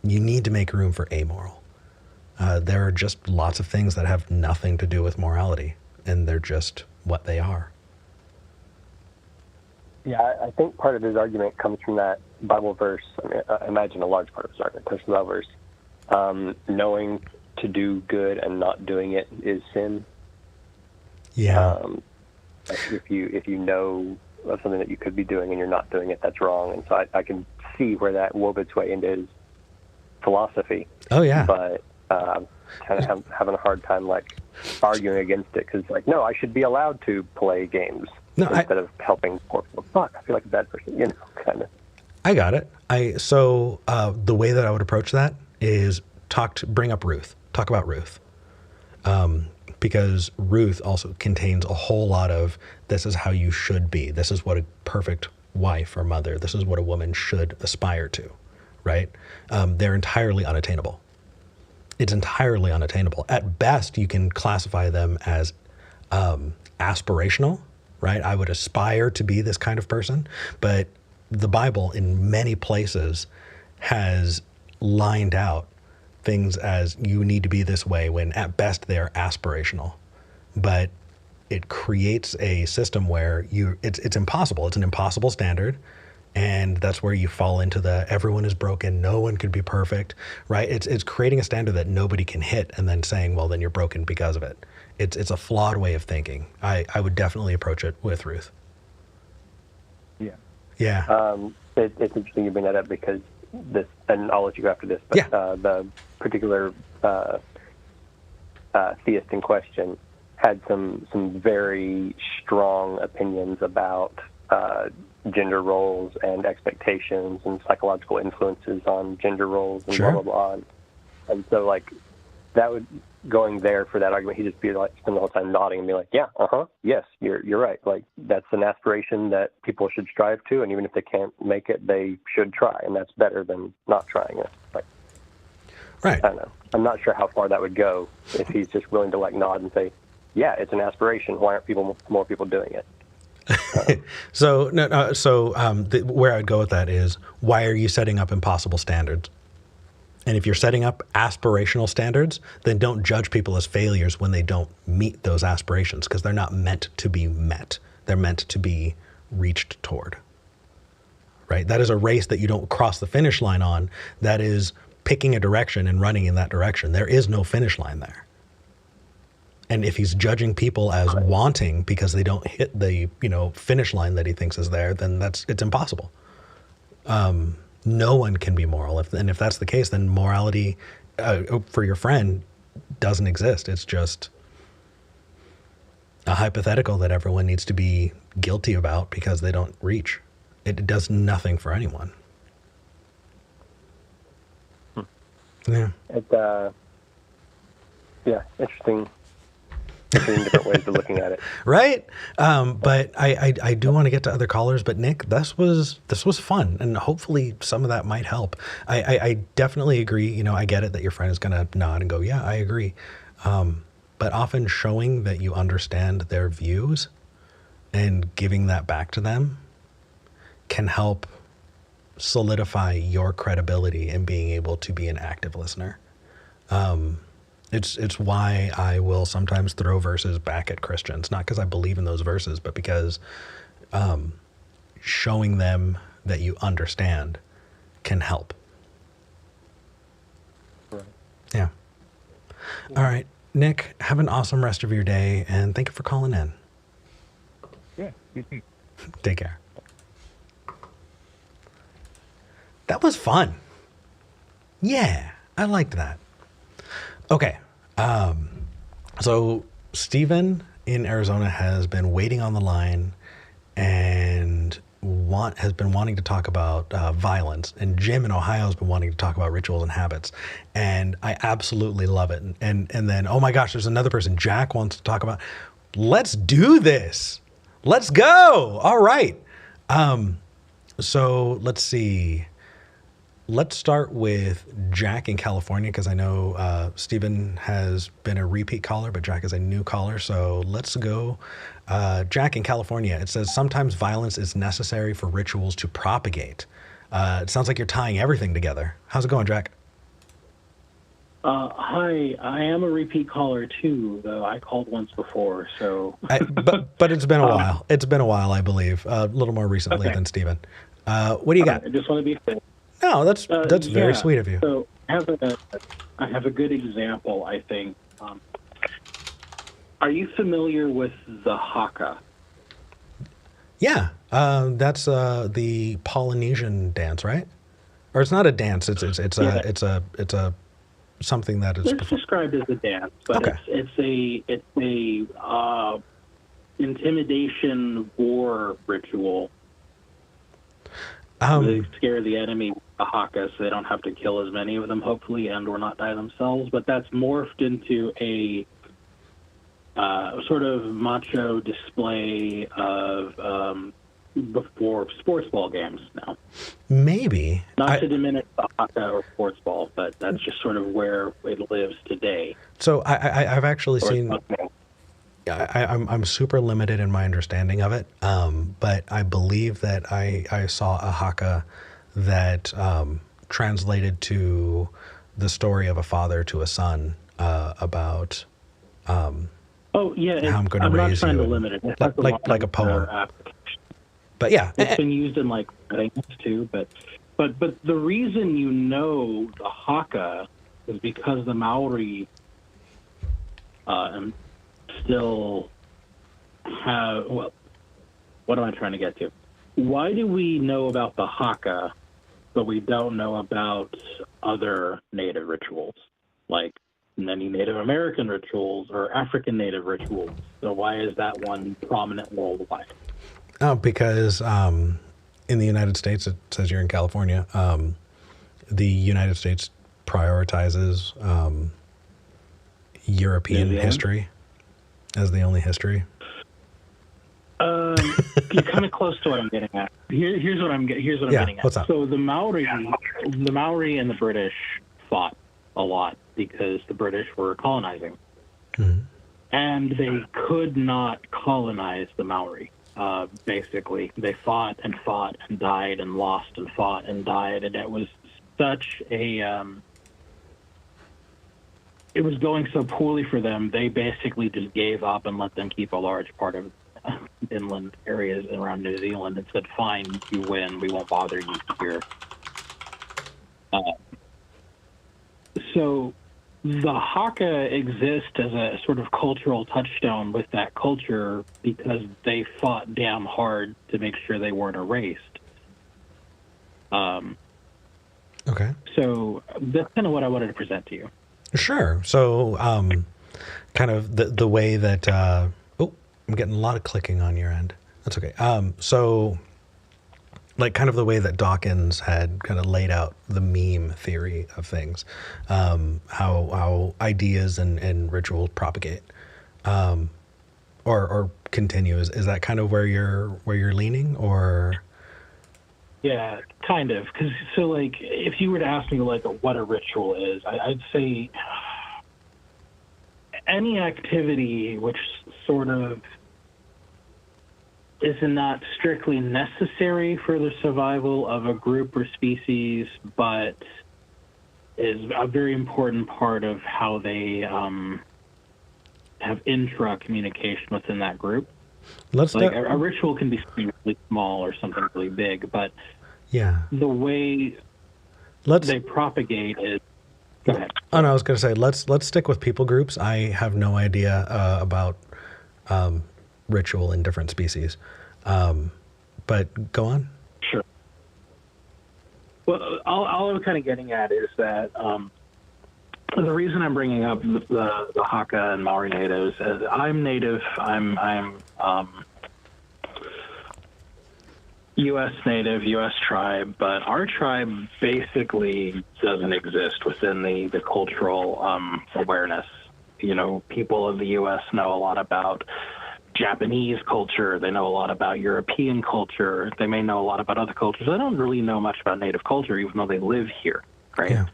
Speaker 1: need to make room for amoral. There are just lots of things that have nothing to do with morality, and they're just what they are.
Speaker 4: Yeah, I think part of his argument comes from that Bible verse. I imagine a large part of his argument comes from that verse. Knowing to do good and not doing it is sin.
Speaker 1: Yeah.
Speaker 4: If you know of something that you could be doing and you're not doing it, that's wrong. And so I can see where that wove its way into his philosophy.
Speaker 1: Oh, yeah.
Speaker 4: But kind of having a hard time arguing against it because no, I should be allowed to play games instead of helping poor people. Fuck, I feel like a bad person, kind of.
Speaker 1: I got it. So the way that I would approach that is bring up Ruth. Talk about Ruth. Because Ruth also contains a whole lot of, this is how you should be. This is what a perfect wife or mother, this is what a woman should aspire to, right? They're entirely unattainable. It's entirely unattainable. At best, you can classify them as aspirational, right? I would aspire to be this kind of person, but the Bible in many places has lined out things as you need to be this way when at best they are aspirational. But it creates a system where it's impossible. It's an impossible standard. And that's where you fall into the everyone is broken, no one could be perfect, right? It's creating a standard that nobody can hit and then saying, well, then you're broken because of it. It's a flawed way of thinking. I would definitely approach it with Ruth.
Speaker 4: Yeah.
Speaker 1: Yeah.
Speaker 4: It's interesting you bring that up because this, and I'll let you go after this, but the particular theist in question had some very strong opinions about gender roles and expectations and psychological influences on gender roles and blah, blah, blah. And so, that would, going there for that argument, he'd just be spend the whole time nodding and be like, yeah, yes, you're right. That's an aspiration that people should strive to, and even if they can't make it, they should try, and that's better than not trying it.
Speaker 1: Right.
Speaker 4: I don't know. I'm not sure how far that would go if he's just willing to nod and say, yeah, it's an aspiration. Why aren't more people doing it?
Speaker 1: So where I'd go with that is, why are you setting up impossible standards? And if you're setting up aspirational standards, then don't judge people as failures when they don't meet those aspirations, because they're not meant to be met. They're meant to be reached toward, right? That is a race that you don't cross the finish line on. That is picking a direction and running in that direction. There is no finish line there. And if he's judging people as wanting because they don't hit the, finish line that he thinks is there, then it's impossible. No one can be moral. If that's the case, then morality for your friend doesn't exist. It's just a hypothetical that everyone needs to be guilty about because they don't reach. It does nothing for anyone. Yeah.
Speaker 4: Interesting. Different ways of looking at it.
Speaker 1: Right. But I do want to get to other callers, but Nick, this was fun, and hopefully some of that might help. I definitely agree. I get it that your friend is going to nod and go, yeah, I agree. But often showing that you understand their views and giving that back to them can help solidify your credibility in being able to be an active listener. It's why I will sometimes throw verses back at Christians, not because I believe in those verses, but because showing them that you understand can help.
Speaker 4: Right.
Speaker 1: Yeah. All right, Nick, have an awesome rest of your day, and thank you for calling in.
Speaker 2: Yeah, you too.
Speaker 1: Take care. That was fun. Yeah, I liked that. Okay. So Stephen in Arizona has been waiting on the line and has been wanting to talk about violence, and Jim in Ohio has been wanting to talk about rituals and habits, and I absolutely love it. And then, oh my gosh, there's another person, Jack, wants to talk about. Let's do this. Let's go. All right. So let's see. Let's start with Jack in California, because I know Stephen has been a repeat caller, but Jack is a new caller. So let's go. Jack in California, it says, sometimes violence is necessary for rituals to propagate. It sounds like you're tying everything together. How's it going, Jack?
Speaker 5: Hi, I am a repeat caller too, though I called once before, so.
Speaker 1: But it's been a while. It's been a while, I believe. A little more recently than Stephen. What do you got?
Speaker 5: I just want to be fair.
Speaker 1: No, that's very sweet of you.
Speaker 5: So I have a good example, I think. Are you familiar with the haka?
Speaker 1: Yeah, that's the Polynesian dance, right? Or it's not a dance. It's a something that is.
Speaker 5: It's described as a dance, but
Speaker 1: okay.
Speaker 5: It's a intimidation war ritual. They scare the enemy with the haka so they don't have to kill as many of them, hopefully, and or not die themselves. But that's morphed into a sort of macho display of before sports ball games now.
Speaker 1: Maybe.
Speaker 5: Not to diminish the haka or sports ball, but that's just sort of where it lives today.
Speaker 1: So I've actually seen. I'm super limited in my understanding of it, but I believe that I saw a haka that translated to the story of a father to a son about
Speaker 5: oh yeah,
Speaker 1: how I'm going to raise
Speaker 5: not trying
Speaker 1: you,
Speaker 5: to limit it.
Speaker 1: like a poem. But yeah,
Speaker 5: it's been used in like weddings too. But the reason the haka is because the Maori still have, well, what am I trying to get to? Why do we know about the haka, but we don't know about other Native rituals, like many Native American rituals or African Native rituals? So why is that one prominent worldwide?
Speaker 1: Oh, because in the United States, it says you're in California, the United States prioritizes European history as the only history.
Speaker 5: You're kind of close to what I'm getting at. Here's what I'm getting at.
Speaker 1: What's up?
Speaker 5: So the Maori and the British fought a lot because the British were colonizing, and they could not colonize the Maori. Basically, they fought and died and lost and fought and died, and it was such a it was going so poorly for them, they basically just gave up and let them keep a large part of inland areas around New Zealand and said, fine, you win, we won't bother you here. So the Haka exist as a sort of cultural touchstone with that culture because they fought damn hard to make sure they weren't erased.
Speaker 1: Okay.
Speaker 5: So that's kind of what I wanted to present to you.
Speaker 1: Sure. So, kind of the way that, oh, I'm getting a lot of clicking on your end. That's okay. So like kind of the way that Dawkins had kind of laid out the meme theory of things, how ideas and rituals propagate, or continue. Is that kind of where you're leaning, or?
Speaker 5: Yeah, kind of. Because so, like, if you were to ask me, like, what a ritual is, I'd say any activity which sort of is not strictly necessary for the survival of a group or species, but is a very important part of how they have intra-communication within that group.
Speaker 1: Let's
Speaker 5: like a ritual can be something really small or something really big, but
Speaker 1: yeah,
Speaker 5: the way they propagate is. Go ahead.
Speaker 1: Oh no, I was going to say let's stick with people groups. I have no idea about ritual in different species, but go on.
Speaker 5: Sure. Well, all I'm kind of getting at is that the reason I'm bringing up the Haka and Maori natives is I'm native. I'm U.S. native, U.S. tribe, but our tribe basically doesn't exist within the cultural awareness. You know, people of the U.S. know a lot about Japanese culture. They know a lot about European culture. They may know a lot about other cultures. They don't really know much about native culture, even though they live here, right?
Speaker 1: Yeah.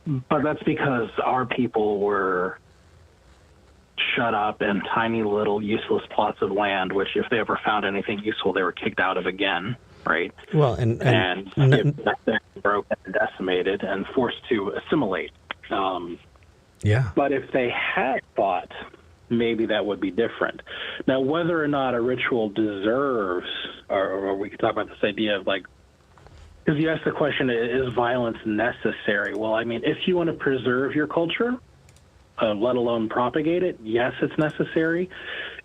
Speaker 5: But that's because our people were shut up in tiny little useless plots of land, which if they ever found anything useful, they were kicked out of again, right?
Speaker 1: Well, and
Speaker 5: broken and decimated and forced to assimilate.
Speaker 1: Yeah.
Speaker 5: But if they had thought, maybe that would be different. Now, whether or not a ritual deserves, or we could talk about this idea of like, because you asked the question, is violence necessary? Well, I mean, if you want to preserve your culture, let alone propagate it, yes, it's necessary.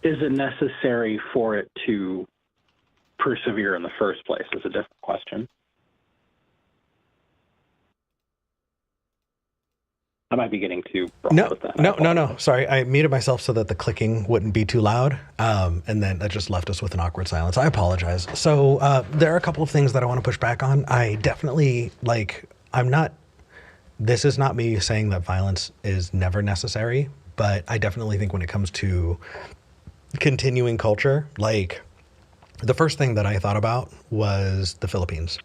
Speaker 5: Is it necessary for it to persevere in the first place is a different question. I might be getting too broad with that.
Speaker 1: No. Sorry, I muted myself so that the clicking wouldn't be too loud, and then that just left us with an awkward silence. I apologize. So there are a couple of things that I want to push back on. I definitely, this is not me saying that violence is never necessary, but I definitely think when it comes to continuing culture, like the first thing that I thought about was the Philippines.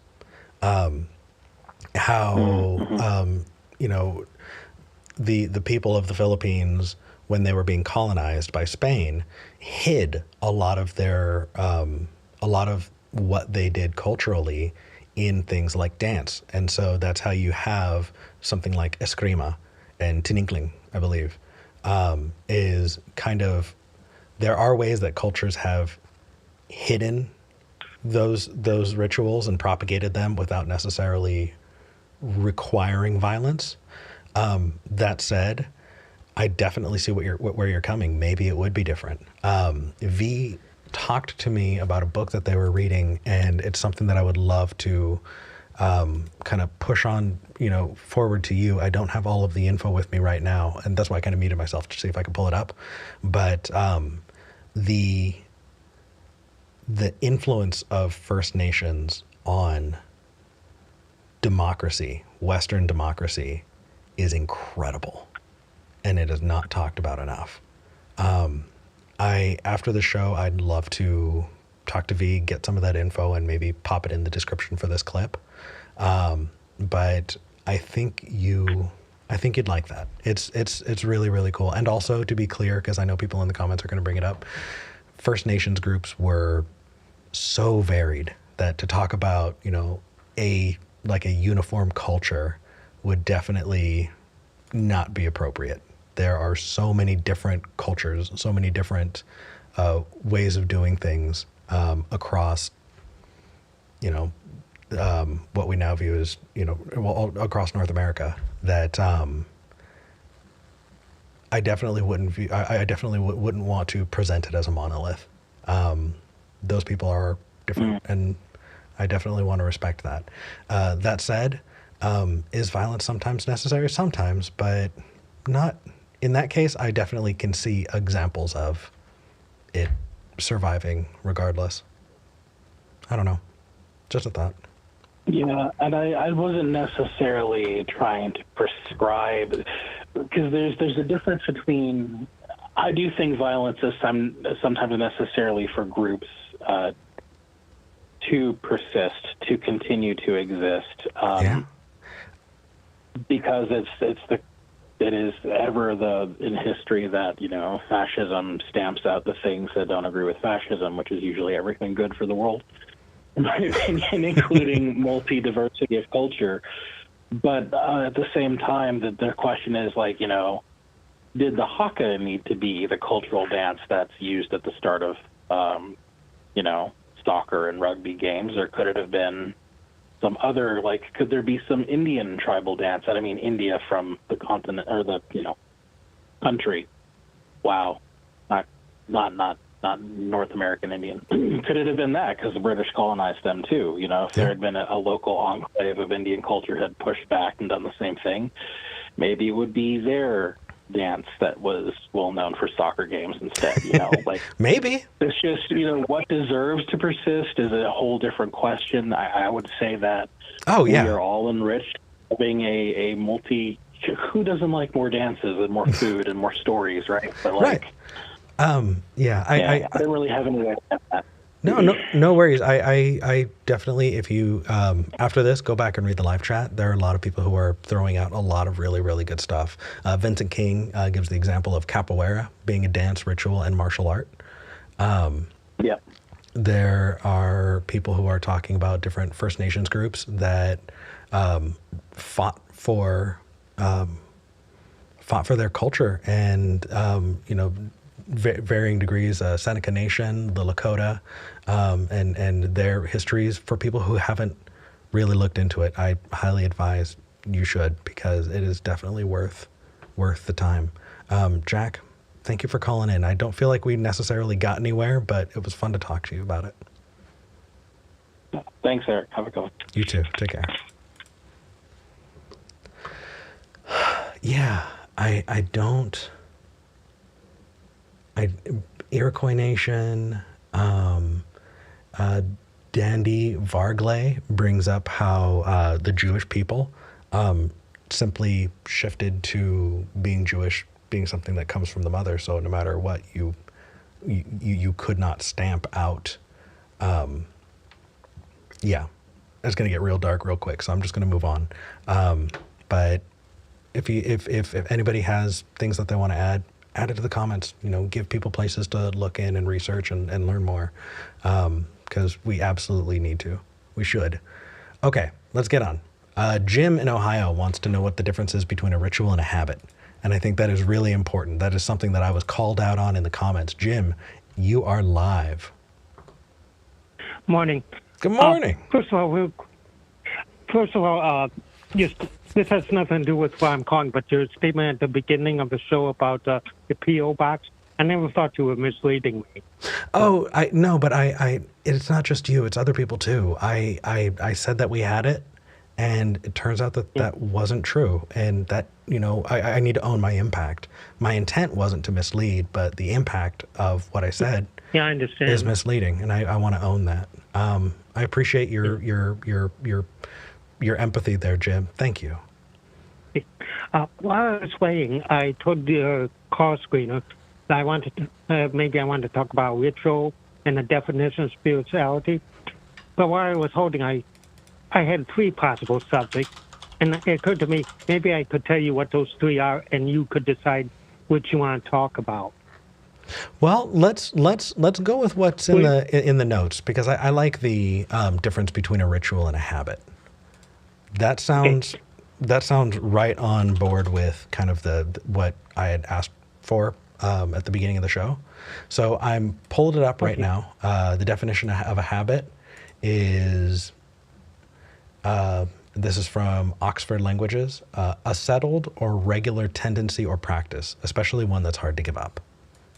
Speaker 1: The people of the Philippines, when they were being colonized by Spain, hid a lot of what they did culturally in things like dance. And so that's how you have something like eskrima and tininkling, I believe, is kind of, there are ways that cultures have hidden those rituals and propagated them without necessarily requiring violence. That said, I definitely see where you're coming. Maybe it would be different. V talked to me about a book that they were reading, and it's something that I would love to kind of push on, forward to you. I don't have all of the info with me right now, and that's why I kind of muted myself to see if I could pull it up. But the influence of First Nations on democracy, Western democracy, is incredible, and it is not talked about enough. After the show, I'd love to talk to V, get some of that info, and maybe pop it in the description for this clip. But I think you'd like that. It's really, really cool. And also, to be clear, because I know people in the comments are going to bring it up, First Nations groups were so varied that to talk about, a uniform culture would definitely not be appropriate. There are so many different cultures, so many different ways of doing things across, what we now view as, across North America, that I definitely wouldn't view, I definitely wouldn't want to present it as a monolith. Those people are different, and I definitely want to respect that. That said, is violence sometimes necessary? Sometimes, but not in that case. I definitely can see examples of it surviving regardless. I don't know. Just a thought.
Speaker 5: Yeah, and I wasn't necessarily trying to prescribe, because there's a difference between, I do think violence is sometimes necessarily for groups to persist, to continue to exist,
Speaker 1: Yeah.
Speaker 5: because it is ever in history that, fascism stamps out the things that don't agree with fascism, which is usually everything good for the world, in my opinion, including multi-diversity of culture. But at the same time, the question is, did the haka need to be the cultural dance that's used at the start of, soccer and rugby games, or could it have been some other, could there be some Indian tribal dance? And I mean India from the continent, or the, country. Wow. Not North American Indian. Could it have been that? Because the British colonized them too. If there had been a local enclave of Indian culture had pushed back and done the same thing, maybe it would be their dance that was well known for soccer games instead.
Speaker 1: Maybe.
Speaker 5: It's just, what deserves to persist is a whole different question. I would say that we are all enriched having a multi. Who doesn't like more dances and more food and more stories, right? But
Speaker 1: Right. I
Speaker 5: don't really have any idea about that.
Speaker 1: No worries. I definitely, if you, after this, go back and read the live chat. There are a lot of people who are throwing out a lot of really, really good stuff. Vincent King gives the example of capoeira being a dance, ritual, and martial art. There are people who are talking about different First Nations groups that fought for their culture, and varying degrees, Seneca Nation, the Lakota, and their histories. For people who haven't really looked into it, I highly advise you should, because it is definitely worth the time. Jack, thank you for calling in. I don't feel like we necessarily got anywhere, but it was fun to talk to you about it.
Speaker 5: Thanks, Eric. Have a good one.
Speaker 1: You too. Take care. Yeah, Iroquois Nation, Dandy Vargley brings up how the Jewish people simply shifted to being Jewish, being something that comes from the mother. So no matter what, you could not stamp out. Yeah, it's going to get real dark real quick, so I'm just going to move on. But if anybody has things that they want to add it to the comments. Give people places to look in and research and learn more, because we absolutely need to. We should. Okay, let's get on. Jim in Ohio wants to know what the difference is between a ritual and a habit. And I think that is really important. That is something that I was called out on in the comments. Jim, you are live.
Speaker 6: Morning.
Speaker 1: Good morning.
Speaker 6: First of all, this has nothing to do with what I'm calling, but your statement at the beginning of the show about the P.O. box, I never thought you were misleading me.
Speaker 1: Oh, but it's not just you, it's other people too. I said that we had it, and it turns out that wasn't true. And that, I need to own my impact. My intent wasn't to mislead, but the impact of what I said
Speaker 6: I understand.
Speaker 1: is misleading, and I want to own that. I appreciate your empathy there, Jim. Thank you.
Speaker 6: While I was waiting, I told the call screener that I wanted to talk about ritual and the definition of spirituality. But while I was holding, I had three possible subjects, and it occurred to me maybe I could tell you what those three are, and you could decide which you want to talk about.
Speaker 1: Well, let's go with what's in the notes, because I like the difference between a ritual and a habit. That sounds right on board with kind of what I had asked for at the beginning of the show. So I'm pulled it up right now. The definition of a habit is This is from Oxford Languages. A settled or regular tendency or practice, especially one that's hard to give up.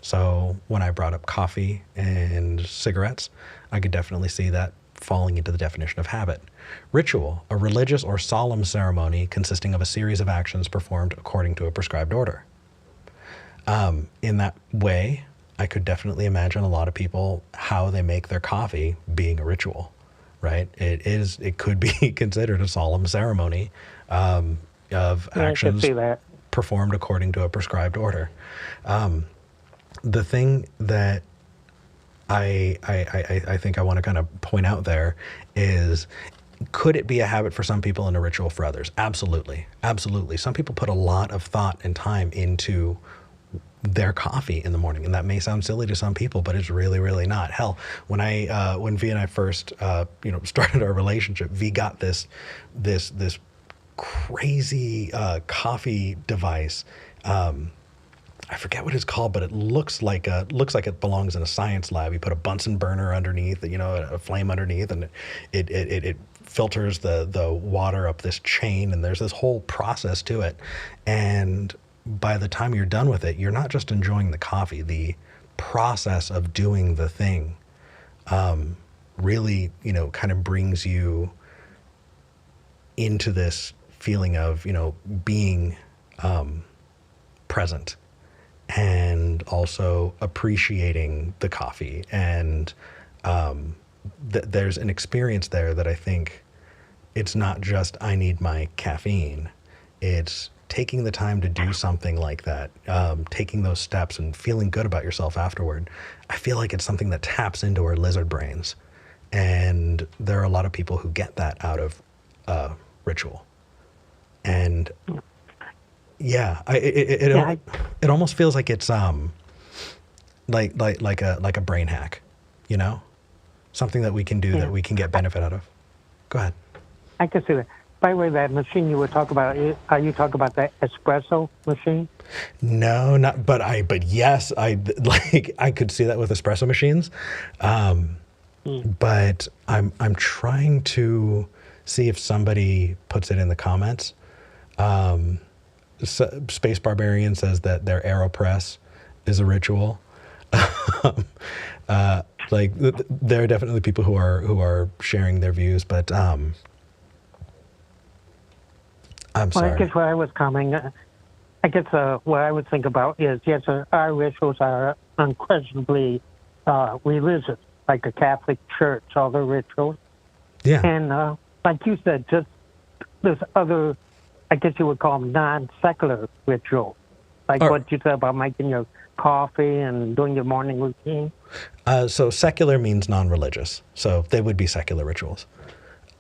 Speaker 1: So when I brought up coffee and cigarettes, I could definitely see that falling into the definition of habit. Ritual, a religious or solemn ceremony consisting of a series of actions performed according to a prescribed order. In that way, I could definitely imagine a lot of people, how they make their coffee being a ritual, right? It could be considered a solemn ceremony of actions
Speaker 6: I can see that.
Speaker 1: performed according to a prescribed order. The thing that I think I want to kind of point out there is, could it be a habit for some people and a ritual for others? Absolutely. Absolutely. Some people put a lot of thought and time into their coffee in the morning, and that may sound silly to some people, but it's really, really not. Hell, when V and I first started our relationship, V got this crazy coffee device. I forget what it's called, but it looks like it belongs in a science lab. You put a Bunsen burner underneath, a flame underneath, and it filters the water up this chain, and there's this whole process to it. And by the time you're done with it, you're not just enjoying the coffee. The process of doing the thing really, kind of brings you into this feeling of, being present, and also appreciating the coffee. And there's an experience there that I think it's not just, I need my caffeine. It's taking the time to do something like that, taking those steps and feeling good about yourself afterward. I feel like it's something that taps into our lizard brains. And there are a lot of people who get that out of ritual. And yeah, it almost feels like it's like a brain hack, something that we can do that we can get benefit out of. Go ahead.
Speaker 6: I can see that. By the way, that machine you were talking about, are you talking about that espresso machine?
Speaker 1: No, not. But yes, I could see that with espresso machines. But I'm trying to see if somebody puts it in the comments. Space Barbarian says that their AeroPress is a ritual. There are definitely people who are sharing their views, but I'm sorry.
Speaker 6: I guess what I was commenting, what I would think about is, yes, our rituals are unquestionably religious, like the Catholic Church, all their rituals.
Speaker 1: Yeah.
Speaker 6: And like you said, just there's other, I guess you would call them non-secular rituals, like what you said about making your coffee and doing your morning routine.
Speaker 1: So secular means non-religious, so they would be secular rituals.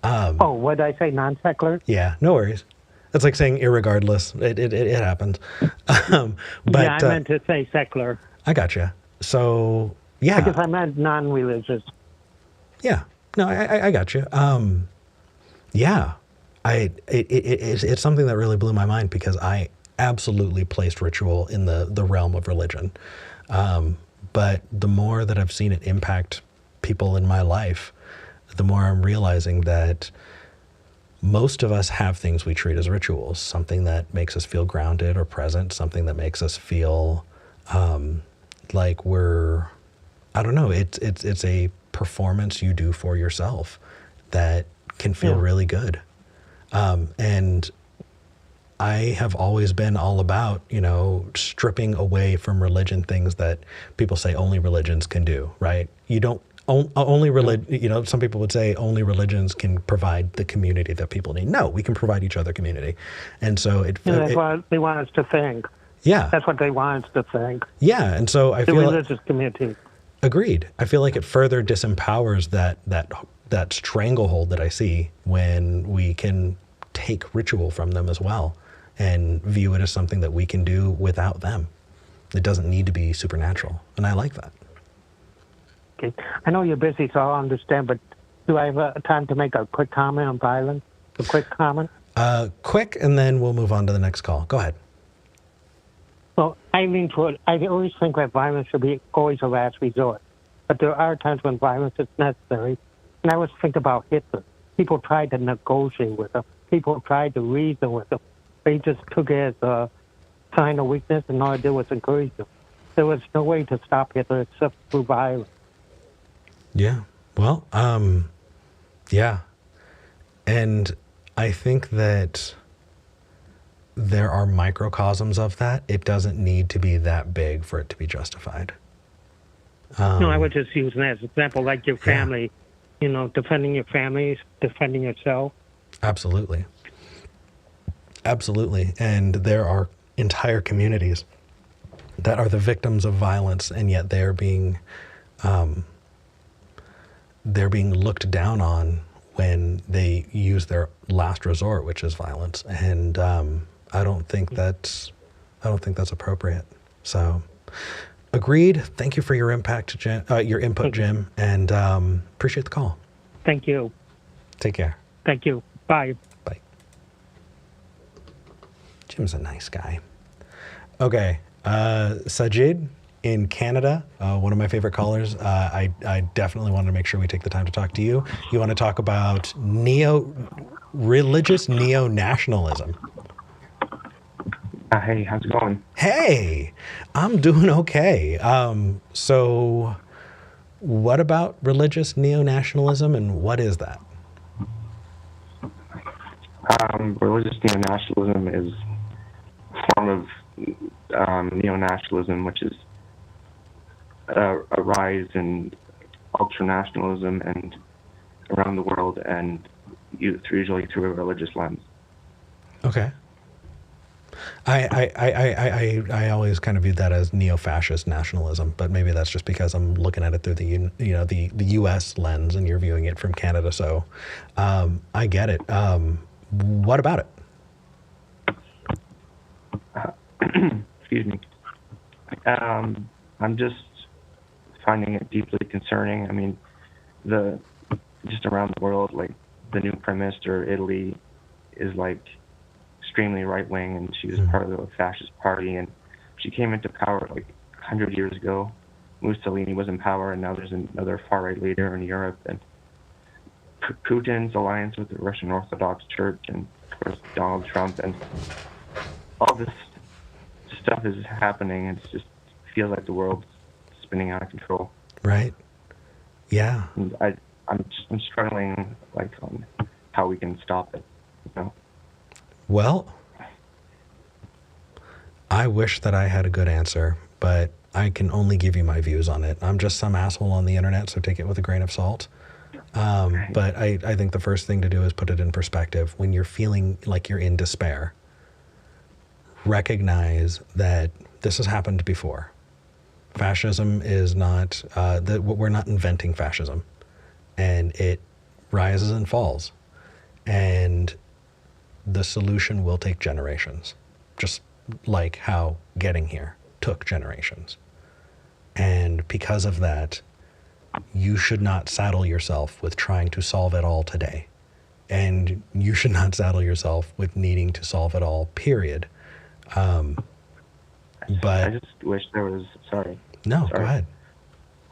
Speaker 6: What did I say, non-secular?
Speaker 1: Yeah, no worries. It's like saying irregardless. It happens. But
Speaker 6: I meant to say secular.
Speaker 1: I gotcha. So yeah,
Speaker 6: I guess I meant non-religious.
Speaker 1: Yeah, no, I got you. Yeah, it's something that really blew my mind, because I absolutely placed ritual in the realm of religion. But the more that I've seen it impact people in my life, the more I'm realizing that most of us have things we treat as rituals, something that makes us feel grounded or present, something that makes us feel like we're, I don't know, it's a performance you do for yourself that can feel really good. And I have always been all about, stripping away from religion things that people say only religions can do, right? You don't, only religion, some people would say only religions can provide the community that people need. No, we can provide each other community. And so
Speaker 6: that's what they want us to think.
Speaker 1: Yeah.
Speaker 6: That's what they want us to think.
Speaker 1: Yeah. And so I feel
Speaker 6: the religious community.
Speaker 1: Agreed. I feel like it further disempowers that stranglehold that I see when we can take ritual from them as well and view it as something that we can do without them. It doesn't need to be supernatural. And I like that.
Speaker 6: Okay. I know you're busy, so I'll understand, but do I have time to make a quick comment on violence? A quick comment?
Speaker 1: Quick, and then we'll move on to the next call. Go ahead.
Speaker 6: Well, I always think that violence should be always a last resort. But there are times when violence is necessary. And I always think about Hitler. People tried to negotiate with him. people tried to reason with them. They just took it as a sign of weakness, and all it did was encourage them. There was no way to stop Hitler except through violence.
Speaker 1: Yeah. Well, yeah. And I think that there are microcosms of that. It doesn't need to be that big for it to be justified.
Speaker 6: No, I was just using that as an example, like your
Speaker 1: Yeah.
Speaker 6: family, defending your families, defending yourself.
Speaker 1: Absolutely. Absolutely. And there are entire communities that are the victims of violence, and yet they're being looked down on when they use their last resort, which is violence. And I don't think that's appropriate. So, agreed. Thank you for your impact, Jim, your input, Jim, and appreciate the call.
Speaker 6: Thank you.
Speaker 1: Take care.
Speaker 6: Thank you. Bye.
Speaker 1: Bye. Jim's a nice guy. Okay, Sajid in Canada, one of my favorite callers. I definitely want to make sure we take the time to talk to you. You want to talk about religious neo-nationalism.
Speaker 7: Hey, how's it going?
Speaker 1: Hey, I'm doing okay. So what about religious neo-nationalism, and what is that?
Speaker 7: Religious neo-nationalism is a form of neo-nationalism, which is a rise in ultranationalism and around the world, and usually through a religious lens.
Speaker 1: Okay. I always kind of viewed that as neo-fascist nationalism, but maybe that's just because I'm looking at it through the the U.S. lens, and you're viewing it from Canada. So I get it. What about it?
Speaker 7: Excuse me. I'm just finding it deeply concerning. I mean, just around the world, like the new prime minister of Italy is like extremely right wing, and she was part of the fascist party, and she came into power like 100 years ago. Mussolini was in power, and now there's another far right leader in Europe, and Putin's alliance with the Russian Orthodox Church, and of course Donald Trump, and all this stuff is happening, and it just feels like the world's spinning out of control.
Speaker 1: Right. Yeah.
Speaker 7: And I'm struggling like on how we can stop it.
Speaker 1: Well, I wish that I had a good answer, but I can only give you my views on it. I'm just some asshole on the internet, so take it with a grain of salt. But I think the first thing to do is put it in perspective. When you're feeling like you're in despair, recognize that this has happened before. Fascism is not, we're not inventing fascism. And it rises and falls. And the solution will take generations, just like how getting here took generations. And because of that, you should not saddle yourself with trying to solve it all today. And you should not saddle yourself with needing to solve it all, period. But
Speaker 7: I just wish there was,
Speaker 1: No, go ahead.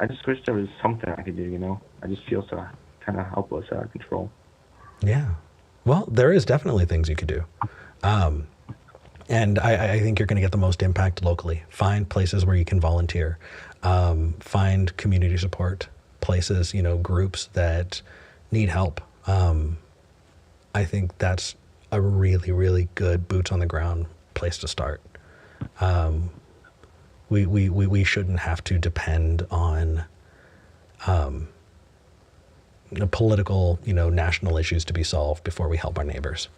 Speaker 7: I just wish there was something I could do, I just feel so kind of helpless, out of control.
Speaker 1: Yeah. Well, there is definitely things you could do. And I think you're going to get the most impact locally. Find places where you can volunteer. Find community support places, groups that need help. I think that's a really, really good boots on the ground place to start. We shouldn't have to depend on political, national issues to be solved before we help our neighbors.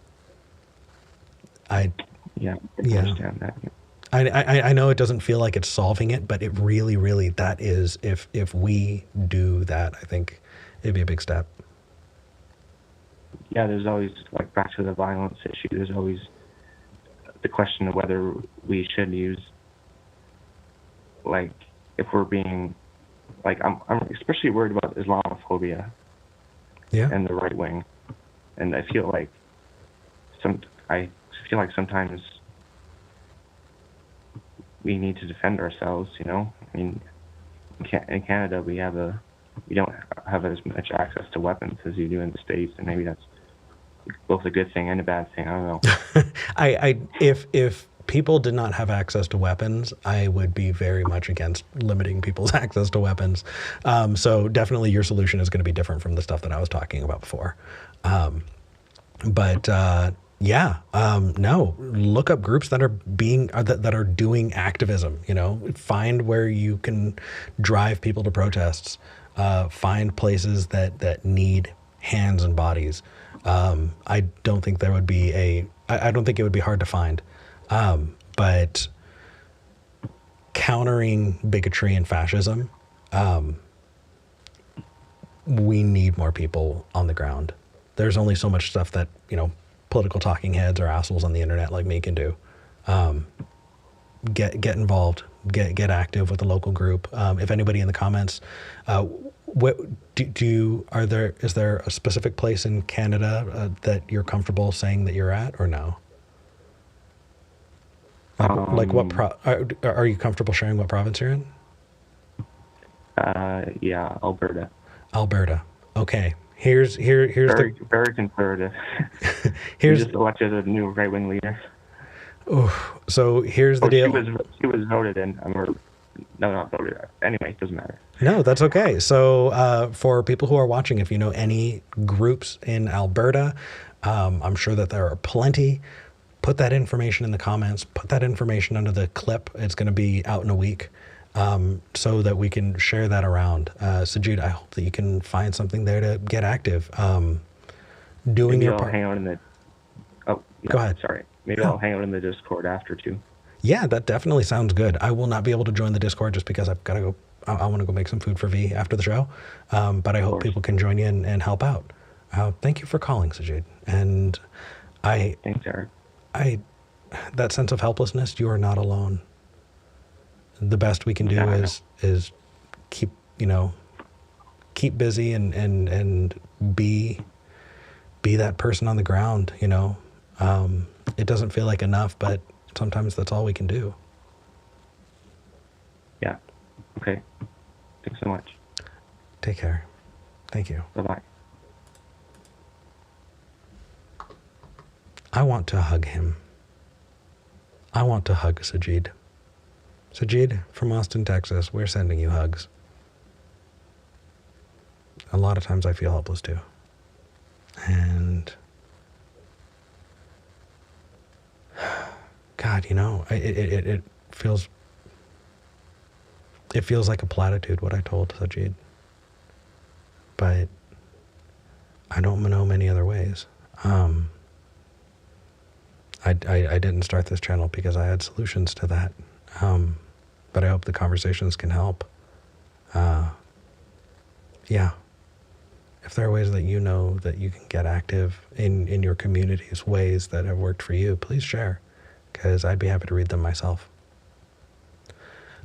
Speaker 1: I
Speaker 7: understand that.
Speaker 1: I know it doesn't feel like it's solving it, but it really, really, that is, if we do that, I think it'd be a big step.
Speaker 7: Yeah, there's always, like, back to the violence issue, there's always the question of whether we should use, like, if we're being, like, I'm especially worried about Islamophobia.
Speaker 1: Yeah.
Speaker 7: And the right wing. And I feel like sometimes we need to defend ourselves, I mean, in Canada we don't have as much access to weapons as you do in the States, and maybe that's both a good thing and a bad thing. I don't know.
Speaker 1: If people did not have access to weapons, I would be very much against limiting people's access to weapons. So definitely your solution is going to be different from the stuff that I was talking about before. No, look up groups that are that are doing activism. Find where you can drive people to protests. Find places that need hands and bodies. I don't think there would be I don't think it would be hard to find. But countering bigotry and fascism, we need more people on the ground. There's only so much stuff that, political talking heads or assholes on the internet like me can do. Get involved, get active with the local group. If anybody in the comments, is there a specific place in Canada that you're comfortable saying that you're at, or no? Like what are you comfortable sharing what province you're in?
Speaker 7: Yeah, Alberta.
Speaker 1: Alberta. Okay. Here's
Speaker 7: very conservative.
Speaker 1: Here's
Speaker 7: we just elected a new right-wing leader.
Speaker 1: So here's the deal.
Speaker 7: She was voted in. No, not voted. Anyway, it doesn't matter.
Speaker 1: No, that's okay. So for people who are watching, if you know any groups in Alberta, I'm sure that there are plenty. Put that information in the comments. Put that information under the clip. It's going to be out in a week, so that we can share that around. Sajid, I hope that you can find something there to get active. Doing
Speaker 7: Maybe
Speaker 1: your
Speaker 7: I'll
Speaker 1: part.
Speaker 7: hang out in the. Oh, no,
Speaker 1: go ahead.
Speaker 7: Sorry. Maybe I'll hang out in the Discord after too.
Speaker 1: Yeah, that definitely sounds good. I will not be able to join the Discord just because I've got to go. I want to go make some food for V after the show. But I hope people can join you and help out. Thank you for calling, Sajid. And
Speaker 7: Thanks, Eric.
Speaker 1: That sense of helplessness, you are not alone. The best we can do is keep busy and be that person on the ground. It doesn't feel like enough, but sometimes that's all we can do.
Speaker 7: Yeah. Okay. Thanks so much.
Speaker 1: Take care. Thank you.
Speaker 7: Bye-bye.
Speaker 1: I want to hug him. I want to hug Sajid. Sajid, from Austin, Texas, we're sending you hugs. A lot of times I feel helpless too. And God, it feels like a platitude what I told Sajid. But I don't know many other ways. I didn't start this channel because I had solutions to that. But I hope the conversations can help. Yeah. If there are ways that that you can get active in your communities, ways that have worked for you, please share, because I'd be happy to read them myself.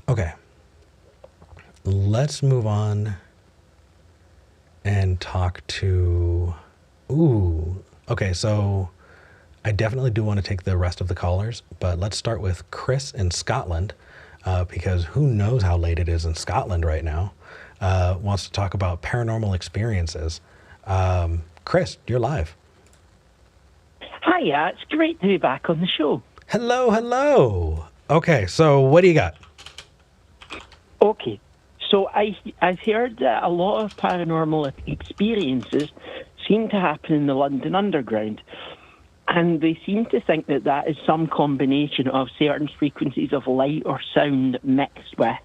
Speaker 1: Okay. Let's move on and talk to... Okay, so I definitely do want to take the rest of the callers, but let's start with Chris in Scotland, because who knows how late it is in Scotland right now. Wants to talk about paranormal experiences. Chris, you're live.
Speaker 8: Hiya, it's great to be back on the show.
Speaker 1: Hello. Okay, so what do you got?
Speaker 8: Okay, so I've heard that a lot of paranormal experiences seem to happen in the London Underground, and they seem to think that is some combination of certain frequencies of light or sound mixed with,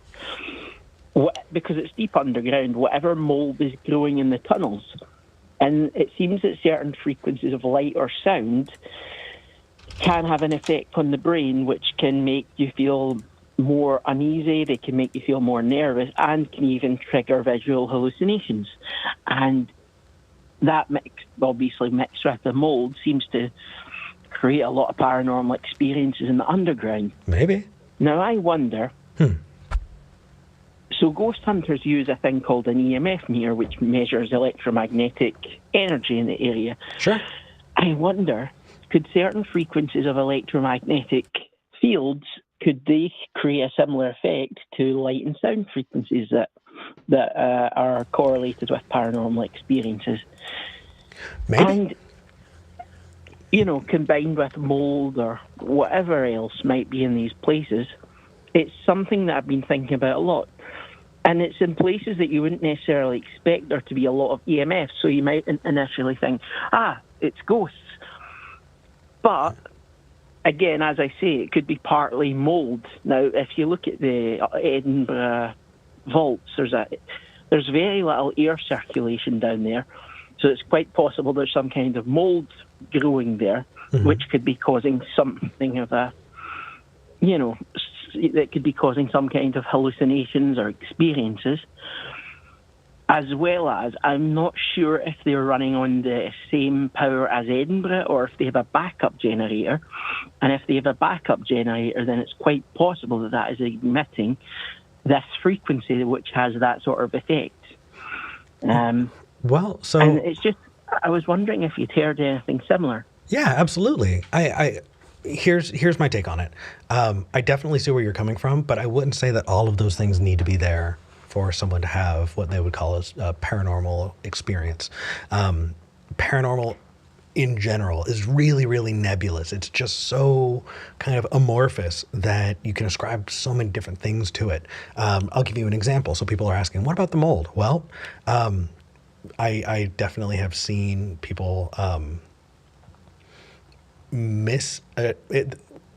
Speaker 8: because it's deep underground, whatever mold is growing in the tunnels. And it seems that certain frequencies of light or sound can have an effect on the brain, which can make you feel more uneasy, they can make you feel more nervous, and can even trigger visual hallucinations. And that obviously mixed with the mold seems to create a lot of paranormal experiences in the underground.
Speaker 1: Maybe.
Speaker 8: Now I wonder, so ghost hunters use a thing called an EMF meter, which measures electromagnetic energy in the area.
Speaker 1: Sure.
Speaker 8: I wonder, could certain frequencies of electromagnetic fields, could they create a similar effect to light and sound frequencies that are correlated with paranormal experiences?
Speaker 1: Maybe.
Speaker 8: And combined with mold or whatever else might be in these places, it's something that I've been thinking about a lot. And it's in places that you wouldn't necessarily expect there to be a lot of EMF, so you might initially think, it's ghosts. But, again, as I say, it could be partly mold. Now, if you look at the Edinburgh vaults, there's very little air circulation down there, so it's quite possible there's some kind of mold growing there, which could be causing something of a, that could be causing some kind of hallucinations or experiences, as well as I'm not sure if they're running on the same power as Edinburgh or if they have a backup generator. And if they have a backup generator, then it's quite possible that that is emitting this frequency which has that sort of effect. And it's just, I was wondering if you'd heard anything similar.
Speaker 1: Yeah, absolutely. Here's my take on it. I definitely see where you're coming from, but I wouldn't say that all of those things need to be there for someone to have what they would call a paranormal experience. Paranormal in general is really, really nebulous. It's just so kind of amorphous that you can ascribe so many different things to it. I'll give you an example. So people are asking, what about the mold? Well, I definitely have seen people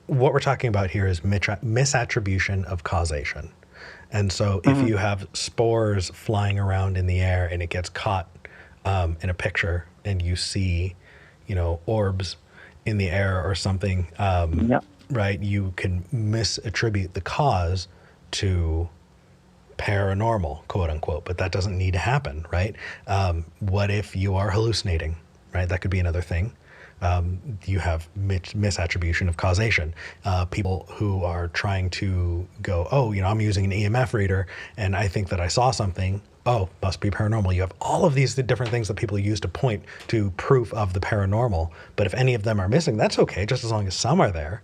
Speaker 1: what we're talking about here is misattribution of causation. And so if you have spores flying around in the air and it gets caught in a picture and you see, orbs in the air or something, right, you can misattribute the cause to paranormal, quote unquote, but that doesn't need to happen, right? What if you are hallucinating, right? That could be another thing. You have misattribution of causation. People who are trying to go, I'm using an EMF reader and I think that I saw something. Oh, must be paranormal. You have all of these different things that people use to point to proof of the paranormal. But if any of them are missing, that's okay, just as long as some are there.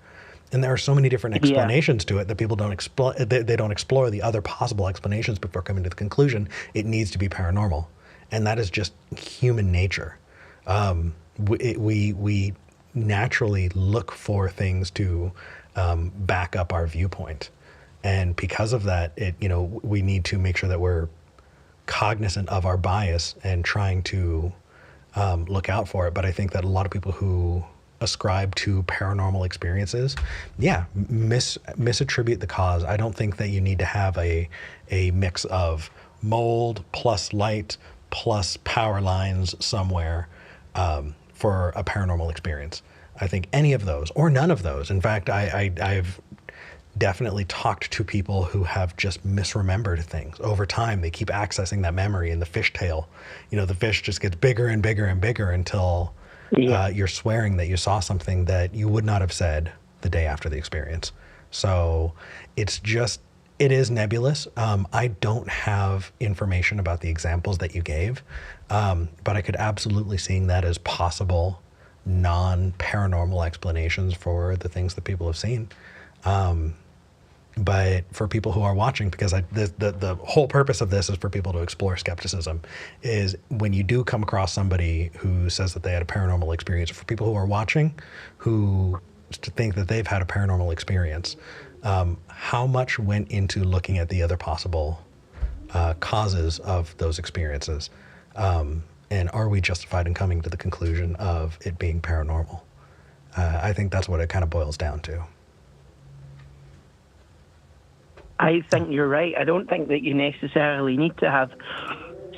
Speaker 1: And there are so many different explanations to it that people don't explore. They don't explore the other possible explanations before coming to the conclusion it needs to be paranormal. And that is just human nature. We naturally look for things to back up our viewpoint, and because of that, we need to make sure that we're cognizant of our bias and trying to look out for it. But I think that a lot of people who ascribe to paranormal experiences, misattribute the cause. I don't think that you need to have a mix of mold plus light plus power lines somewhere for a paranormal experience. I think any of those or none of those. In fact, I've definitely talked to people who have just misremembered things over time. They keep accessing that memory in the fishtail. The fish just gets bigger and bigger and bigger until you're swearing that you saw something that you would not have said the day after the experience. So it is nebulous. I don't have information about the examples that you gave, but I could absolutely see that as possible non-paranormal explanations for the things that people have seen. But for people who are watching, because the whole purpose of this is for people to explore skepticism, is when you do come across somebody who says that they had a paranormal experience, for people who are watching who think that they've had a paranormal experience, how much went into looking at the other possible causes of those experiences? And are we justified in coming to the conclusion of it being paranormal? I think that's what it kind of boils down to.
Speaker 8: I think you're right. I don't think that you necessarily need to have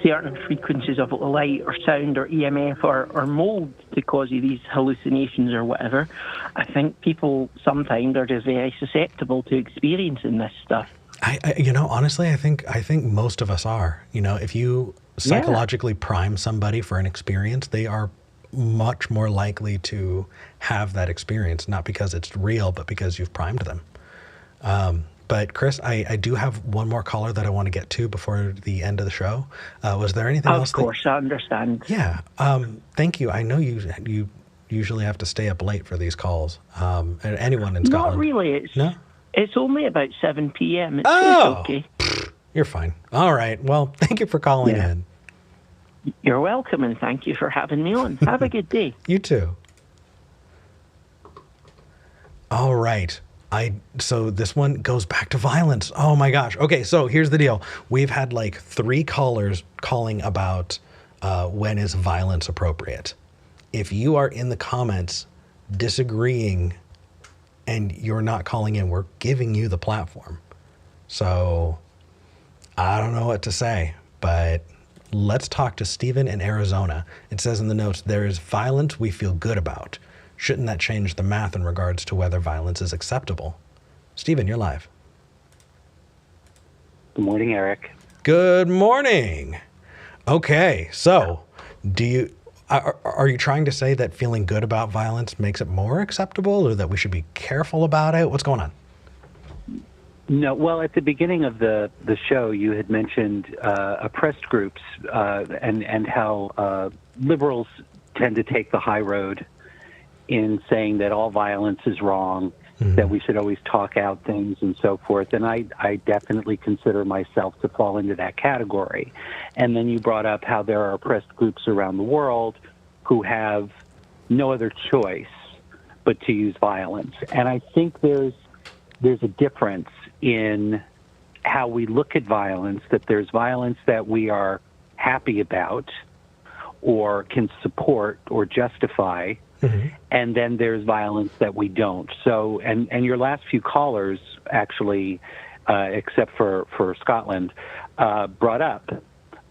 Speaker 8: certain frequencies of light or sound or EMF or mold to cause you these hallucinations or whatever. I think people sometimes are just very susceptible to experiencing this stuff.
Speaker 1: Honestly, I think most of us are. If you psychologically prime somebody for an experience, they are much more likely to have that experience, not because it's real, but because you've primed them. But Chris, I do have one more caller that I want to get to before the end of the show. Was there anything else?
Speaker 8: Of course, I understand.
Speaker 1: Yeah. Thank you. I know you usually have to stay up late for these calls. And anyone in Scotland?
Speaker 8: Not really. It's only about 7 p.m. It's okay.
Speaker 1: You're fine. All right. Well, thank you for calling in.
Speaker 8: You're welcome, and thank you for having me on. Have a good day.
Speaker 1: You too. All right. So this one goes back to violence. Oh my gosh. Okay, so here's the deal. We've had like 3 callers calling about when is violence appropriate. If you are in the comments disagreeing and you're not calling in, we're giving you the platform. So I don't know what to say, but let's talk to Stephen in Arizona. It says in the notes, there is violence we feel good about. Shouldn't that change the math in regards to whether violence is acceptable? Stephen, you're live.
Speaker 9: Good morning, Eric.
Speaker 1: Good morning. Okay, so are you trying to say that feeling good about violence makes it more acceptable, or that we should be careful about it? What's going on?
Speaker 9: No, well, at the beginning of the show, you had mentioned oppressed groups and how liberals tend to take the high road in saying that all violence is wrong, that we should always talk out things and so forth. And I definitely consider myself to fall into that category. And then you brought up how there are oppressed groups around the world who have no other choice but to use violence. And I think there's a difference in how we look at violence, that there's violence that we are happy about or can support or justify, and then there's violence that we don't. So, and your last few callers, actually, except for Scotland, brought up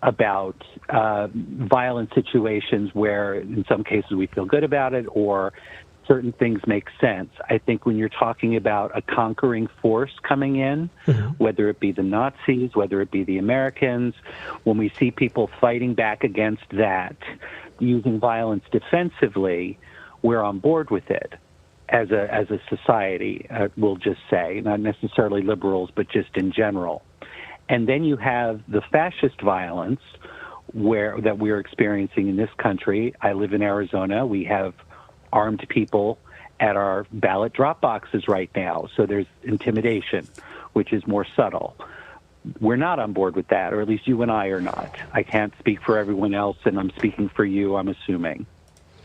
Speaker 9: about violent situations where in some cases we feel good about it or certain things make sense. I think when you're talking about a conquering force coming in, whether it be the Nazis, whether it be the Americans, when we see people fighting back against that, using violence defensively, we're on board with it as a society, we'll just say, not necessarily liberals, but just in general. And then you have the fascist violence that we're experiencing in this country. I live in Arizona. We have armed people at our ballot drop boxes right now. So there's intimidation, which is more subtle. We're not on board with that, or at least you and I are not. I can't speak for everyone else, and I'm speaking for you, I'm assuming,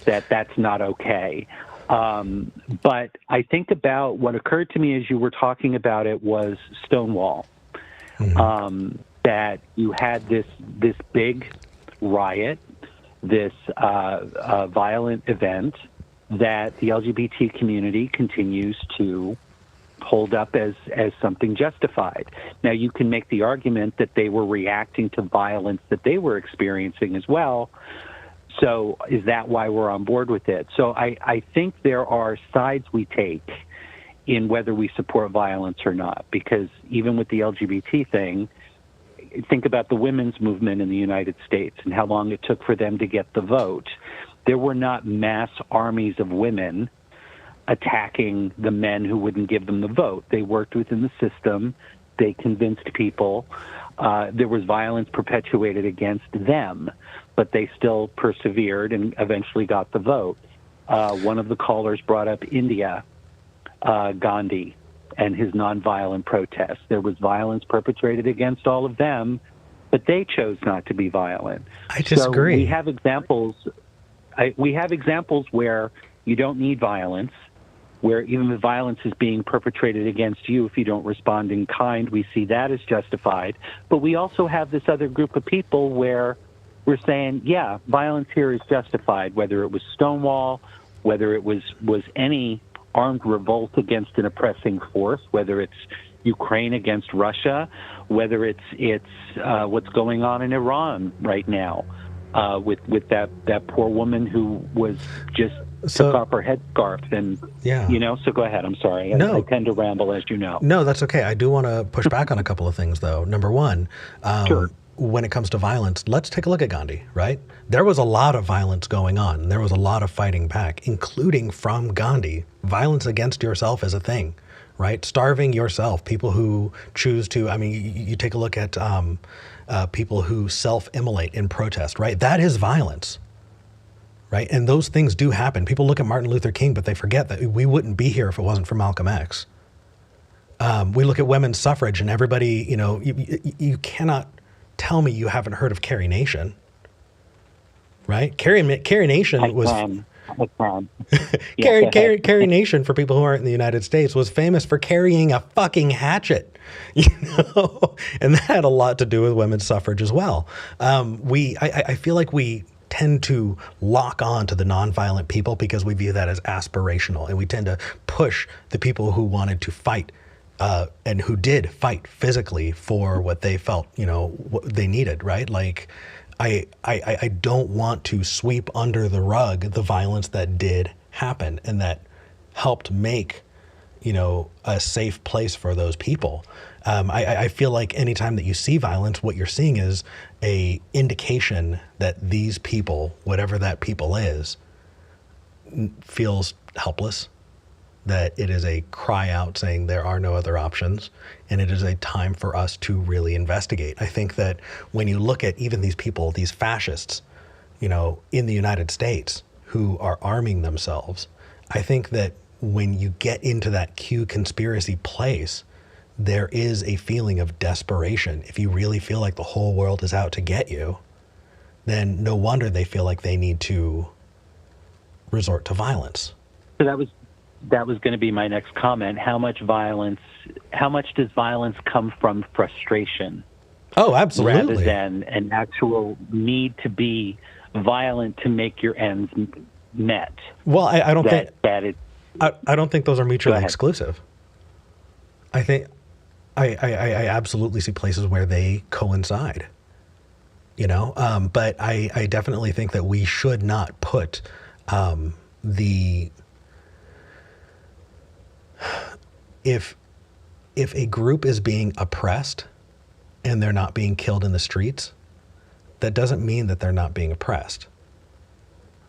Speaker 9: that that's not okay. But I think about what occurred to me as you were talking about it was Stonewall. That you had this big riot, this violent event that the LGBT community continues to hold up as something justified. Now, you can make the argument that they were reacting to violence that they were experiencing as well. So is that why we're on board with it? So I think there are sides we take in whether we support violence or not, because even with the LGBT thing, think about the women's movement in the United States and how long it took for them to get the vote. There were not mass armies of women attacking the men who wouldn't give them the vote. They worked within the system. They convinced people. There was violence perpetuated against them, but they still persevered and eventually got the vote. One of the callers brought up India, Gandhi, and his nonviolent protests. There was violence perpetrated against all of them, but they chose not to be violent.
Speaker 1: I disagree.
Speaker 9: So we have examples. We have examples where you don't need violence, where even the violence is being perpetrated against you if you don't respond in kind. We see that as justified. But we also have this other group of people where we're saying, yeah, violence here is justified, whether it was Stonewall, whether it was any armed revolt against an oppressing force, whether it's Ukraine against Russia, whether it's what's going on in Iran right now with that poor woman who was just took off her headscarf and, so go ahead. I'm sorry. I tend to ramble, as you know.
Speaker 1: No, that's okay. I do want to push back on a couple of things, though. Number one,
Speaker 9: Sure.
Speaker 1: When it comes to violence, let's take a look at Gandhi, right? There was a lot of violence going on. There was a lot of fighting back, including from Gandhi. Violence against yourself is a thing, right? Starving yourself. People who choose to, you take a look at people who self-immolate in protest, right? That is violence, right? And those things do happen. People look at Martin Luther King, but they forget that we wouldn't be here if it wasn't for Malcolm X. We look at women's suffrage and everybody, you cannot tell me you haven't heard of Carrie Nation, right? Carrie Nation Carrie Nation, for people who aren't in the United States, was famous for carrying a fucking hatchet, and that had a lot to do with women's suffrage as well. I feel like we tend to lock on to the nonviolent people because we view that as aspirational, and we tend to push the people who wanted to fight and who did fight physically for what they felt, what they needed, right? Like, I don't want to sweep under the rug the violence that did happen and that helped make, a safe place for those people. I feel like anytime that you see violence, what you're seeing is a indication that these people, whatever that people is, feels helpless, that it is a cry out saying there are no other options, and it is a time for us to really investigate. I think that when you look at even these people, these fascists, in the United States who are arming themselves, I think that when you get into that Q conspiracy place, there is a feeling of desperation. If you really feel like the whole world is out to get you, then no wonder they feel like they need to resort to violence.
Speaker 9: So that was going to be my next comment. How much does violence come from frustration?
Speaker 1: Oh, absolutely.
Speaker 9: Rather than an actual need to be violent to make your ends met.
Speaker 1: Well, I don't think I don't think those are mutually exclusive. I think I absolutely see places where they coincide. But I definitely think that we should not put if a group is being oppressed and they're not being killed in the streets, that doesn't mean that they're not being oppressed,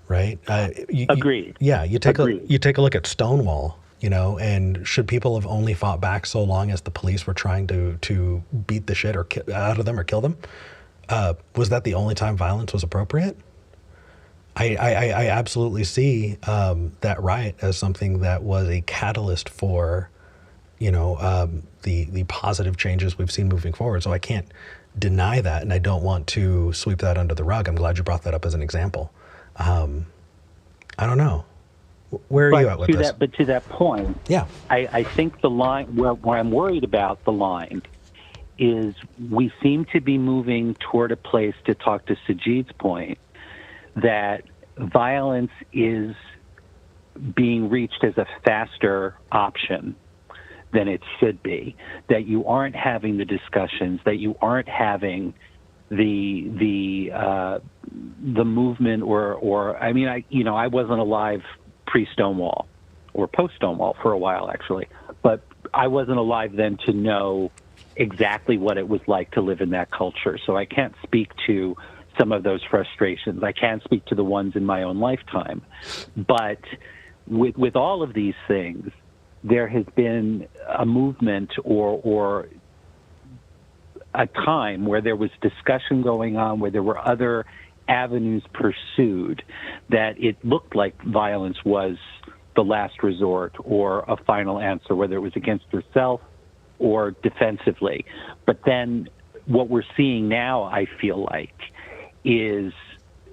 Speaker 1: right?
Speaker 9: Agreed.
Speaker 1: You take a look at Stonewall, and should people have only fought back so long as the police were trying to beat the shit out of them or kill them? Was that the only time violence was appropriate? I absolutely see that riot as something that was a catalyst for, the positive changes we've seen moving forward. So I can't deny that, and I don't want to sweep that under the rug. I'm glad you brought that up as an example. I don't know. Where are you at with this?
Speaker 9: But to that point,
Speaker 1: yeah,
Speaker 9: I think the line, where I'm worried about the line, is we seem to be moving toward a place, to talk to Sajid's point, that violence is being reached as a faster option than it should be, that you aren't having the discussions, that you aren't having the movement or I mean, I wasn't alive pre-Stonewall or post-Stonewall for a while, actually, but I wasn't alive then to know exactly what it was like to live in that culture. So I can't speak to some of those frustrations. I can speak to the ones in my own lifetime. But with all of these things, there has been a movement or a time where there was discussion going on, where there were other avenues pursued, that it looked like violence was the last resort or a final answer, whether it was against yourself or defensively. But then what we're seeing now, I feel like, is,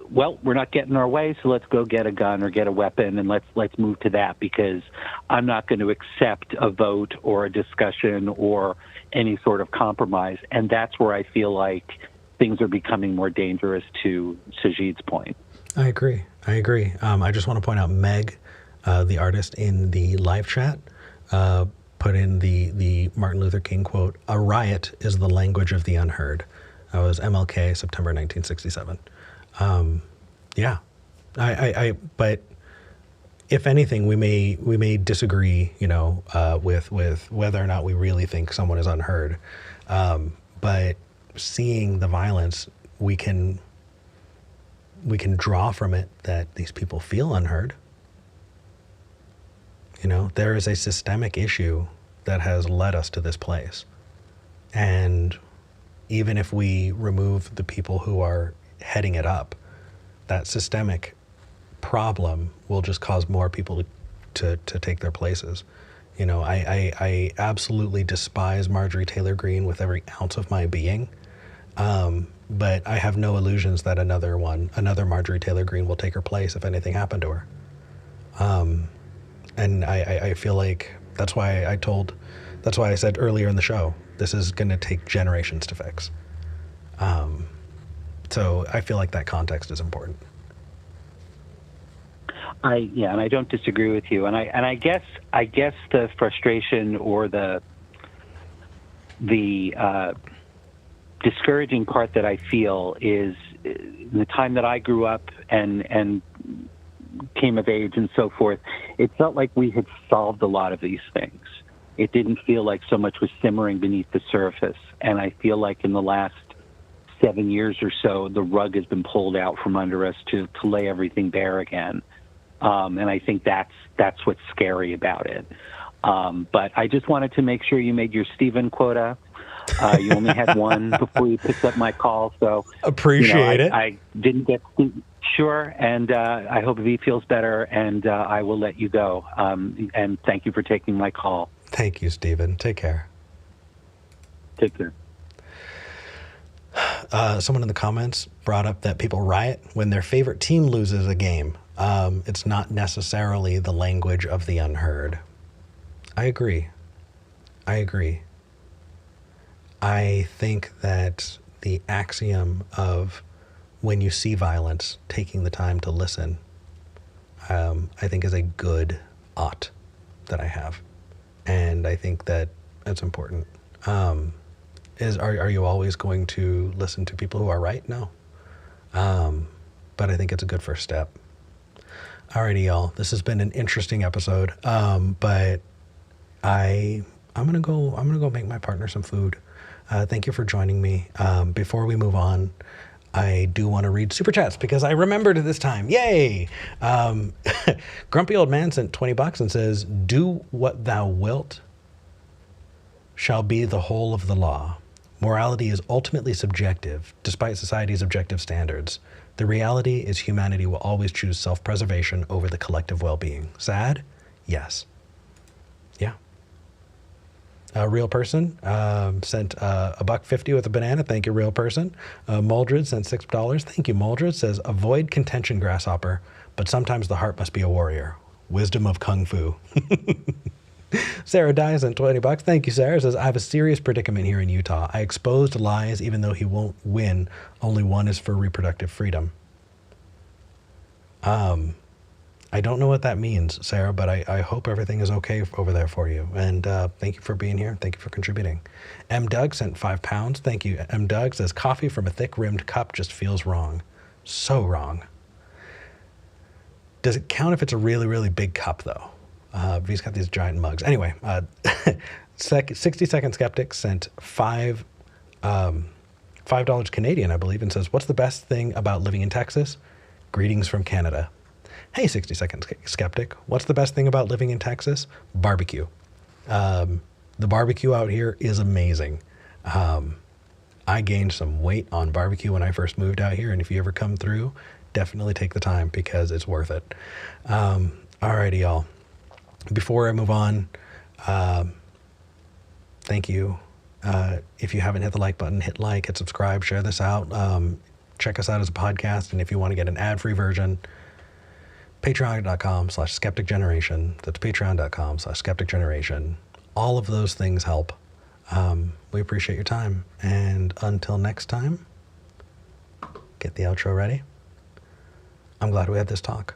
Speaker 9: well, we're not getting our way, so let's go get a gun or get a weapon, and let's move to that, because I'm not going to accept a vote or a discussion or any sort of compromise. And that's where I feel like things are becoming more dangerous, to Sajid's point.
Speaker 1: I agree. I just want to point out Meg, the artist in the live chat, put in the Martin Luther King quote, "A riot is the language of the unheard." That was MLK, September 1967. Yeah, but if anything, we may disagree, with whether or not we really think someone is unheard. But seeing the violence, we can draw from it that these people feel unheard. There is a systemic issue that has led us to this place. And even if we remove the people who are heading it up, that systemic problem will just cause more people to take their places. I absolutely despise Marjorie Taylor Greene with every ounce of my being. But I have no illusions that another Marjorie Taylor Greene will take her place if anything happened to her. And I feel like that's why I said earlier in the show, this is going to take generations to fix. So I feel like that context is important.
Speaker 9: And I don't disagree with you. And I guess the frustration or the discouraging part that I feel is the time that I grew up and came of age and so forth. It felt like we had solved a lot of these things. It didn't feel like so much was simmering beneath the surface. And I feel like in the last 7 years or so, the rug has been pulled out from under us to lay everything bare again. And I think that's what's scary about it. But I just wanted to make sure you made your Stephen quota. You only had one before you picked up my call, so
Speaker 1: appreciate it.
Speaker 9: I didn't get sure, and I hope V feels better, and I will let you go. And thank you for taking my call.
Speaker 1: Thank you, Stephen. Take care.
Speaker 9: Take care.
Speaker 1: Someone in the comments brought up that people riot when their favorite team loses a game. It's not necessarily the language of the unheard. I agree. I think that the axiom of when you see violence, taking the time to listen, I think is a good ought that I have. And I think that it's important. Are you always going to listen to people who are right? No. But I think it's a good first step. Alrighty, y'all. This has been an interesting episode. But I'm gonna go make my partner some food. Thank you for joining me. Before we move on, I do want to read Super Chats because I remembered this time. Yay! Grumpy Old Man sent $20 and says, "Do what thou wilt shall be the whole of the law. Morality is ultimately subjective, despite society's objective standards. The reality is humanity will always choose self-preservation over the collective well-being." Sad? Yes. Yeah. A real person sent $1.50 with a banana. Thank you, real person. Muldred sent $6. Thank you, Muldred. Says, "Avoid contention, grasshopper, but sometimes the heart must be a warrior. Wisdom of kung fu." Sarah Dye sent $20. Thank you, Sarah. Says, "I have a serious predicament here in Utah. I exposed lies even though he won't win. Only one is for reproductive freedom." I don't know what that means, Sarah, but I hope everything is okay over there for you. And thank you for being here. Thank you for contributing. M. Doug sent £5. Thank you. M. Doug says, "Coffee from a thick-rimmed cup just feels wrong." So wrong. Does it count if it's a really, really big cup, though? He's got these giant mugs. Anyway, 60-Second Skeptic sent $5 Canadian, I believe, and says, "What's the best thing about living in Texas? Greetings from Canada." Hey, 60-Second Skeptic, what's the best thing about living in Texas? Barbecue. The barbecue out here is amazing. I gained some weight on barbecue when I first moved out here, and if you ever come through, definitely take the time because it's worth it. Alrighty, y'all. Before I move on, thank you. If you haven't hit the like button, hit like, hit subscribe, share this out. Check us out as a podcast, and if you want to get an ad-free version, patreon.com/skepticgeneration. That's patreon.com/skepticgeneration. All of those things help. We appreciate your time. And until next time, get the outro ready. I'm glad we had this talk.